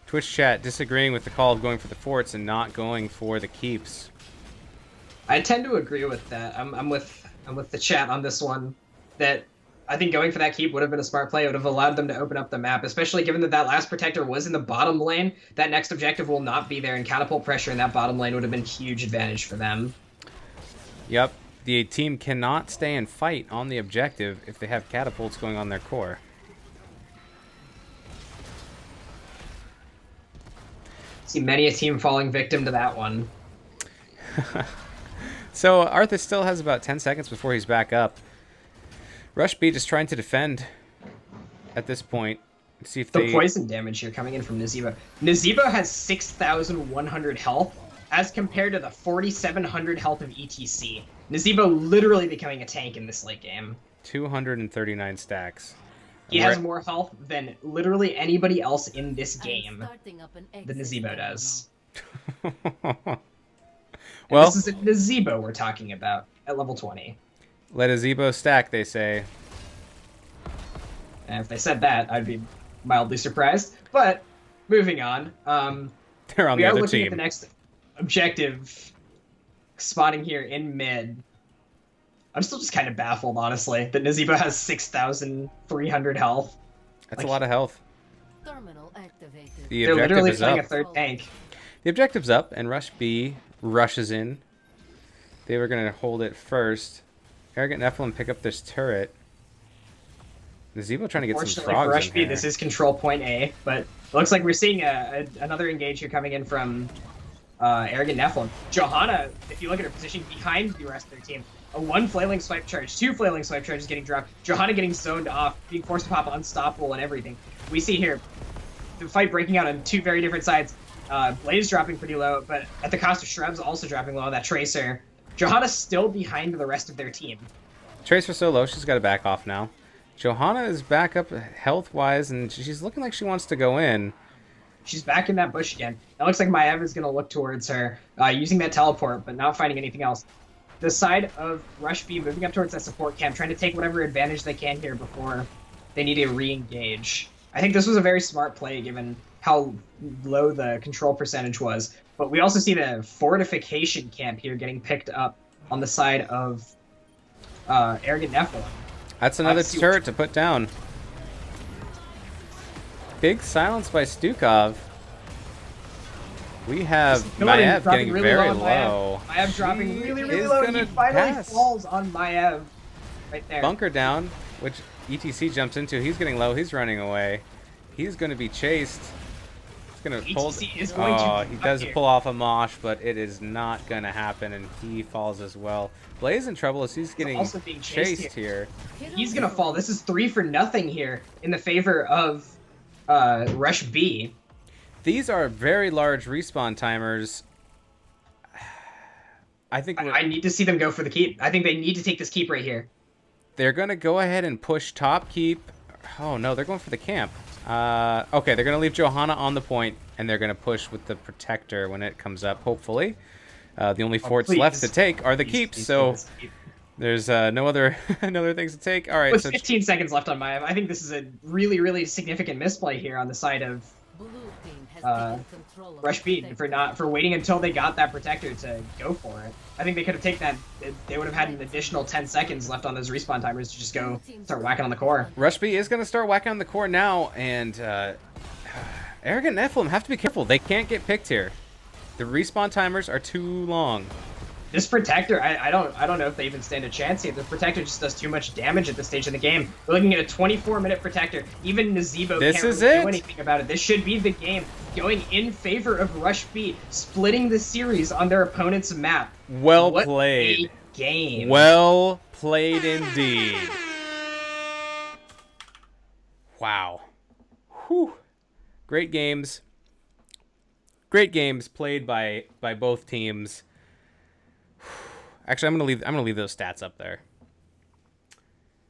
Twitch chat disagreeing with the call of going for the forts and not going for the keeps. I tend to agree with that. I'm with the chat on this one. That I think going for that keep would have been a smart play. It would have allowed them to open up the map, especially given that that last protector was in the bottom lane. That next objective will not be there, and catapult pressure in that bottom lane would have been a huge advantage for them. Yep. The team cannot stay and fight on the objective if they have catapults going on their core. See many a team falling victim to that one. So Arthas still has about 10 seconds before he's back up. Rush B just trying to defend at this point. See if the poison damage here coming in from Nazebo. Nazebo has 6,100 health as compared to the 4,700 health of ETC. Nazebo literally becoming a tank in this late game. 239 stacks. He has more health than literally anybody else in this game than Nazebo does. Well, this is a Nazebo we're talking about at level 20. Let a Zebo stack, they say. And if they said that, I'd be mildly surprised. But moving on. They're on We the are other looking at team. the next objective, spawning here in mid. I'm still just kind of baffled, honestly, that Nazeebo has 6,300 health. That's a lot of health. Terminal activated. The They're objective literally is playing up. a third tank. The objective's up, and Rush B rushes in. They were going to hold it first. Arrogant Nephalem pick up this turret. Nazebo trying to get some Fortunately frogs for Rush in B, here. this is control point A, but it looks like we're seeing another engage here coming in from Arrogant Nephalem. Johanna, if you look at her position behind the rest of their team, a 1 flailing swipe charge, 2 flailing swipe charges getting dropped, Johanna getting zoned off, being forced to pop unstoppable and everything. We see here the fight breaking out on 2 very different sides. Blaze dropping pretty low, but at the cost of Shrubs also dropping low on that Tracer. Johanna's still behind the rest of their team. Tracer so low, she's got to back off now. Johanna is back up health-wise, and she's looking like she wants to go in. She's back in that bush again. It looks like Maev is going to look towards her, using that teleport, but not finding anything else. The side of Rush B moving up towards that support camp, trying to take whatever advantage they can here before they need to re-engage. I think this was a very smart play given how low the control percentage was. But we also see the fortification camp here getting picked up on the side of Arrogant Nephalem. That's another turret to put down. Big silence by Stukov. We have Maev getting really very low on low. Maev dropping really, really is low. gonna He finally pass. falls on Maev right there. Bunker down, which ETC jumps into. He's getting low. He's running away. He's going to be chased. He's going to pull. ETC is going to Oh, be he up does here. pull off a mosh, but it is not going to happen, and he falls as well. Blaze in trouble as he's getting also being chased chased here. He's gonna fall. This is 3 for nothing here in the favor of Rush B. These are very large respawn timers. I think I need to see them go for the keep. I think they need to take this keep right here. they're going to go ahead and push top keep. Oh, no, they're going for the camp. Okay, they're going to leave Johanna on the point, and they're going to push with the protector when it comes up, hopefully. The only forts left to take are the keeps, so there's no other things to take. All right, With so 15 seconds left on Maev, I think this is a really, really significant misplay here on the side of Blue team has taken control of Rush B for waiting until they got that protector to go for it. I think they could have taken that. They would have had an additional 10 seconds left on those respawn timers to just go start whacking on the core. Rush B is going to start whacking on the core now, and Arrogant Nephalem have to be careful. They can't get picked here. The respawn timers are too long. This protector, I don't know if they even stand a chance here. The protector just does too much damage at this stage of the game. We're looking at a 24-minute protector. Even Nazeebo can't really do anything about it. This should be the game going in favor of Rush B, splitting the series on their opponent's map. Well What played. a game. Well played indeed. Wow. Whew. Great games. Great games played by both teams. Actually, I'm gonna leave those stats up there.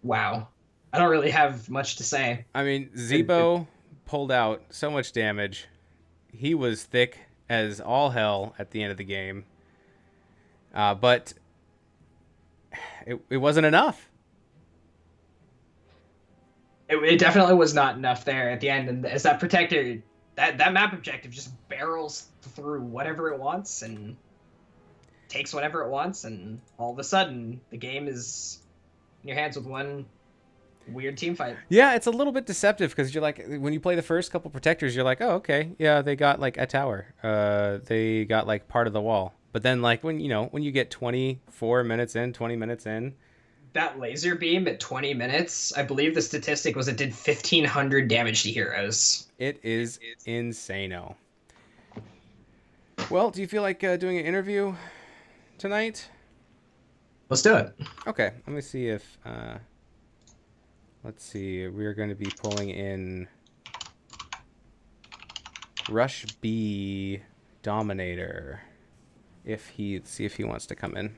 Wow. I don't really have much to say. I mean, Zebo pulled out so much damage. He was thick as all hell at the end of the game. But it wasn't enough. It definitely was not enough there at the end, and as that protector, that map objective just barrels through whatever it wants and takes whatever it wants, and all of a sudden the game is in your hands with one weird team fight. Yeah, it's a little bit deceptive because you're like, when you play the first couple protectors, you're like, oh, okay, yeah, they got like a tower, they got like part of the wall. But then like when you get 24 minutes in, 20 minutes in, that laser beam at 20 minutes, I believe the statistic was it did 1,500 damage to heroes. it is insano. Well, do you feel like doing an interview tonight? Let's do it. Okay, let me see if let's see, we're going to be pulling in Rush B Dominator see if he wants to come in.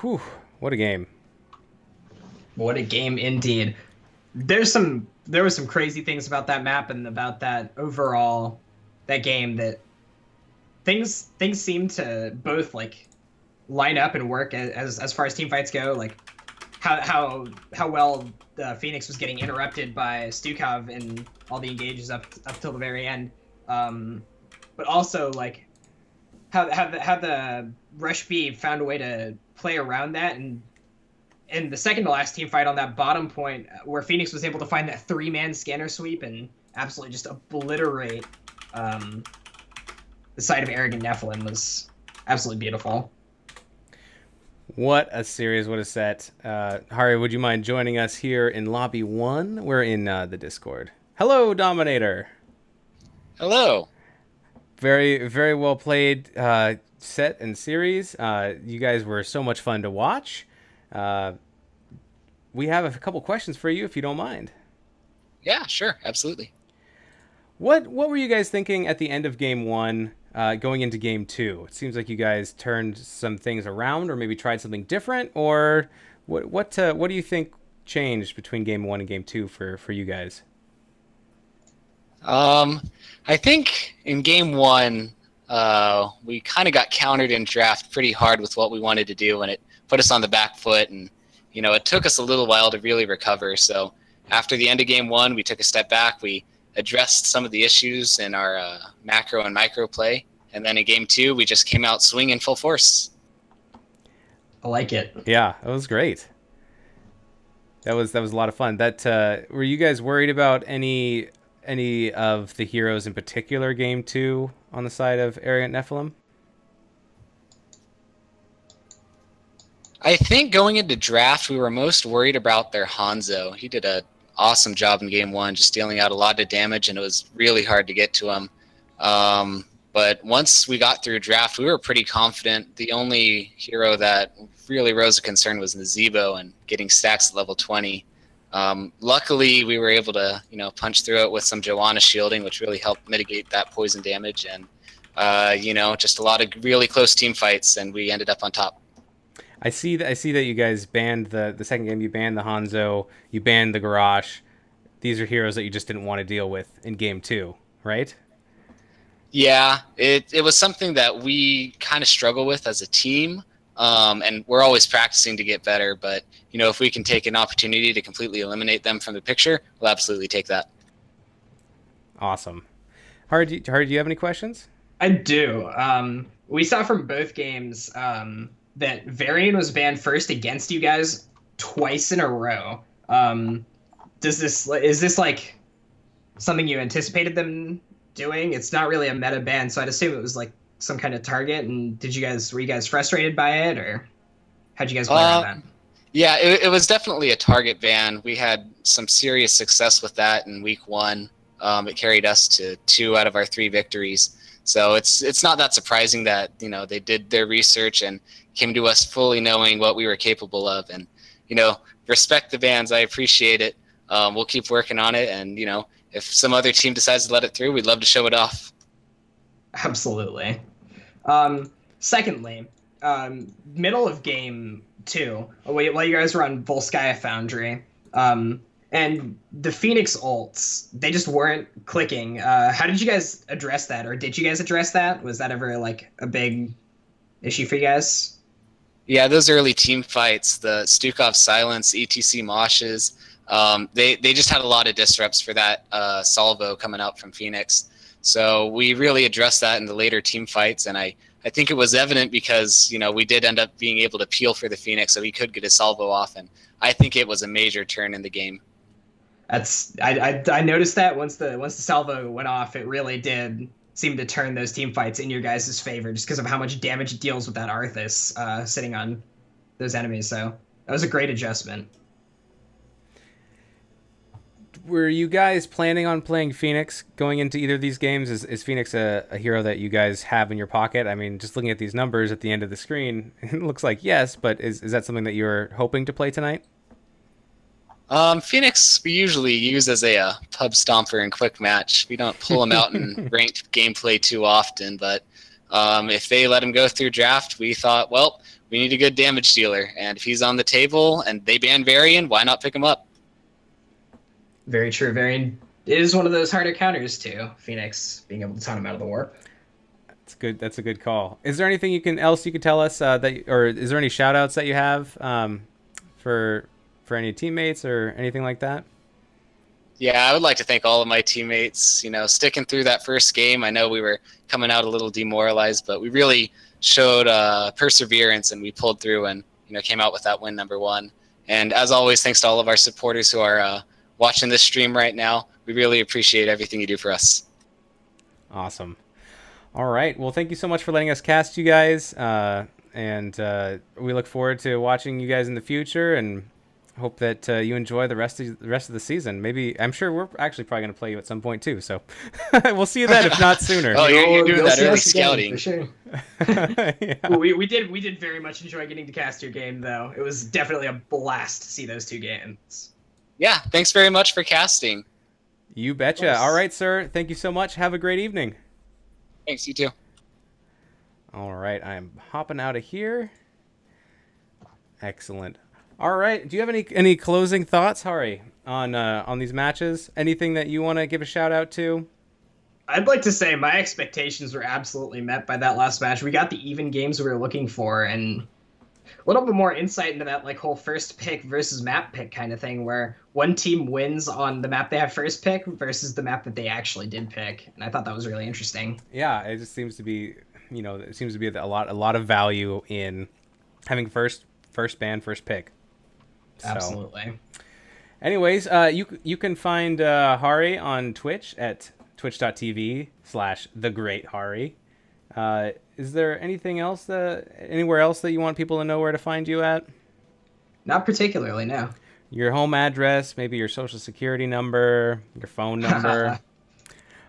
Whew, what a game. What a game indeed. There were some crazy things about that map and about that overall that game that things seem to both like line up and work as far as team fights go. Like how well Phoenix was getting interrupted by Stukov in all the engages up till the very end, but also like how the Rush B found a way to play around that, and in the second to last team fight on that bottom point where Phoenix was able to find that 3-man scanner sweep and absolutely just obliterate the side of Arrogant Nephalem was absolutely beautiful. What a series, what a set. Hari, would you mind joining us here in Lobby 1? We're in the Discord. Hello, Dominator. Hello. Very, very well played set and series. You guys were so much fun to watch. We have a couple questions for you, if you don't mind. Yeah, sure. Absolutely. What were you guys thinking at the end of Game 1 going into Game 2? It seems like you guys turned some things around or maybe tried something different. Or what do you think changed between Game 1 and Game 2 for you guys? I think in Game 1, we kind of got countered in draft pretty hard with what we wanted to do, and it put us on the back foot. And, it took us a little while to really recover. So after the end of Game 1, we took a step back. We addressed some of the issues in our macro and micro play. And then in Game 2, we just came out swinging full force. I like it. Yeah, that was great. That was a lot of fun. Were you guys worried about any of the heroes in particular Game 2 on the side of Arrogant Nephalem? I think going into draft, we were most worried about their Hanzo. He did an awesome job in Game 1, just dealing out a lot of damage, and it was really hard to get to him. But once we got through draft, we were pretty confident. The only hero that really rose a concern was Nazebo and getting stacks at level 20. Luckily, we were able to, punch through it with some Joanna shielding, which really helped mitigate that poison damage. And, just a lot of really close team fights, and we ended up on top. I see that you guys banned the second game. You banned the Hanzo. You banned the Garrosh. These are heroes that you just didn't want to deal with in Game 2, right? Yeah, it was something that we kind of struggle with as a team. And we're always practicing to get better. But, if we can take an opportunity to completely eliminate them from the picture, we'll absolutely take that. Awesome. Hari, do you have any questions? I do. We saw from both games that Varian was banned first against you guys twice in a row. Is this like something you anticipated them doing? It's not really a meta ban, so I'd assume it was like some kind of target. And were you guys frustrated by it, or how'd you guys play around that? Yeah, it was definitely a target ban. We had some serious success with that in week 1. It carried us to 2 out of our 3 victories. So it's not that surprising that they did their research and came to us fully knowing what we were capable of. And respect the bans. I appreciate it. We'll keep working on it. And if some other team decides to let it through, we'd love to show it off. Absolutely. Secondly, middle of Game 2, while you guys were on Volskaya Foundry, and the Phoenix ults, they just weren't clicking. How did you guys address that, or did you guys address that? Was that ever like a big issue for you guys? Yeah, those early team fights, the Stukov Silence, ETC Moshes, they just had a lot of disrupts for that salvo coming out from Phoenix. So we really addressed that in the later team fights, and I think it was evident because we did end up being able to peel for the Phoenix, so he could get his salvo off, and I think it was a major turn in the game. I noticed that once the salvo went off, it really did seem to turn those team fights in your guys' favor, just because of how much damage it deals with that Arthas sitting on those enemies. So that was a great adjustment. Were you guys planning on playing Phoenix going into either of these games? Is Phoenix a hero that you guys have in your pocket? I mean, just looking at these numbers at the end of the screen, it looks like yes, but is that something that you're hoping to play tonight? Phoenix we usually use as a pub stomper in quick match. We don't pull him out in ranked gameplay too often, but if they let him go through draft, we thought, well, we need a good damage dealer, and if he's on the table and they ban Varian, why not pick him up? Very true. Varian is one of those harder counters too. Phoenix being able to taunt him out of the warp. It's good. That's a good call. Is there anything else you can tell us or is there any shout outs that you have for any teammates or anything like that? Yeah, I would like to thank all of my teammates, sticking through that first game. I know we were coming out a little demoralized, but we really showed perseverance, and we pulled through and, came out with that win number 1. And as always, thanks to all of our supporters who are watching this stream right now. We really appreciate everything you do for us. Awesome. All right. Well, thank you so much for letting us cast you guys. And we look forward to watching you guys in the future, and hope that you enjoy the rest of the season. Maybe, I'm sure we're actually probably going to play you at some point too. So we'll see you then, if not sooner. Oh, you're doing that early scouting scouting. for sure. Yeah. We did very much enjoy getting to cast your game, though. It was definitely a blast to see those 2 games. Yeah, thanks very much for casting. You betcha. All right, sir. Thank you so much. Have a great evening. Thanks, you too. All right, I'm hopping out of here. Excellent. All right, do you have any closing thoughts, Hari, on these matches? Anything that you want to give a shout out to? I'd like to say my expectations were absolutely met by that last match. We got the even games we were looking for, and a little bit more insight into that whole first pick versus map pick kind of thing, where one team wins on the map they have first pick versus the map that they actually did pick. And I thought that was really interesting. Yeah, it just seems to be, it seems to be a lot of value in having first ban, first pick. Absolutely. So, anyways, you can find Hari on Twitch at twitch.tv/thegreathari. Is there anything else anywhere else that you want people to know where to find you at? Not particularly, no. Your home address, maybe your social security number, your phone number.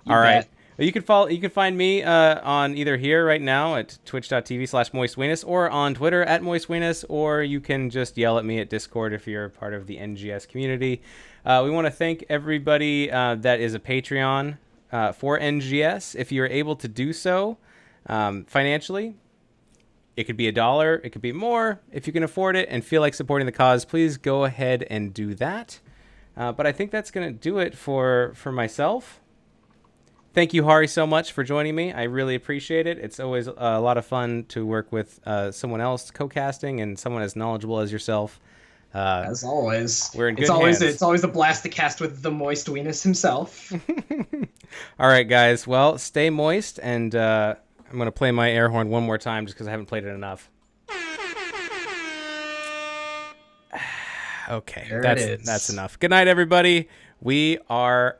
All right. Bet. You can find me on either here right now at twitch.tv/moistweenus or on Twitter at moistweenus, or you can just yell at me at Discord if you're part of the NGS community. We want to thank everybody that is a Patreon for NGS. If you're able to do so financially, it could be $1, it could be more. If you can afford it and feel like supporting the cause, please go ahead and do that. But I think that's going to do it for myself. Thank you, Hari, so much for joining me. I really appreciate it. It's always a lot of fun to work with someone else co-casting and someone as knowledgeable as yourself. As always. We're in good hands. It's always a blast to cast with the Moist Weenus himself. All right, guys. Well, stay moist, and I'm going to play my air horn one more time just because I haven't played it enough. Okay, that's enough. Good night, everybody. We are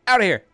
out of here.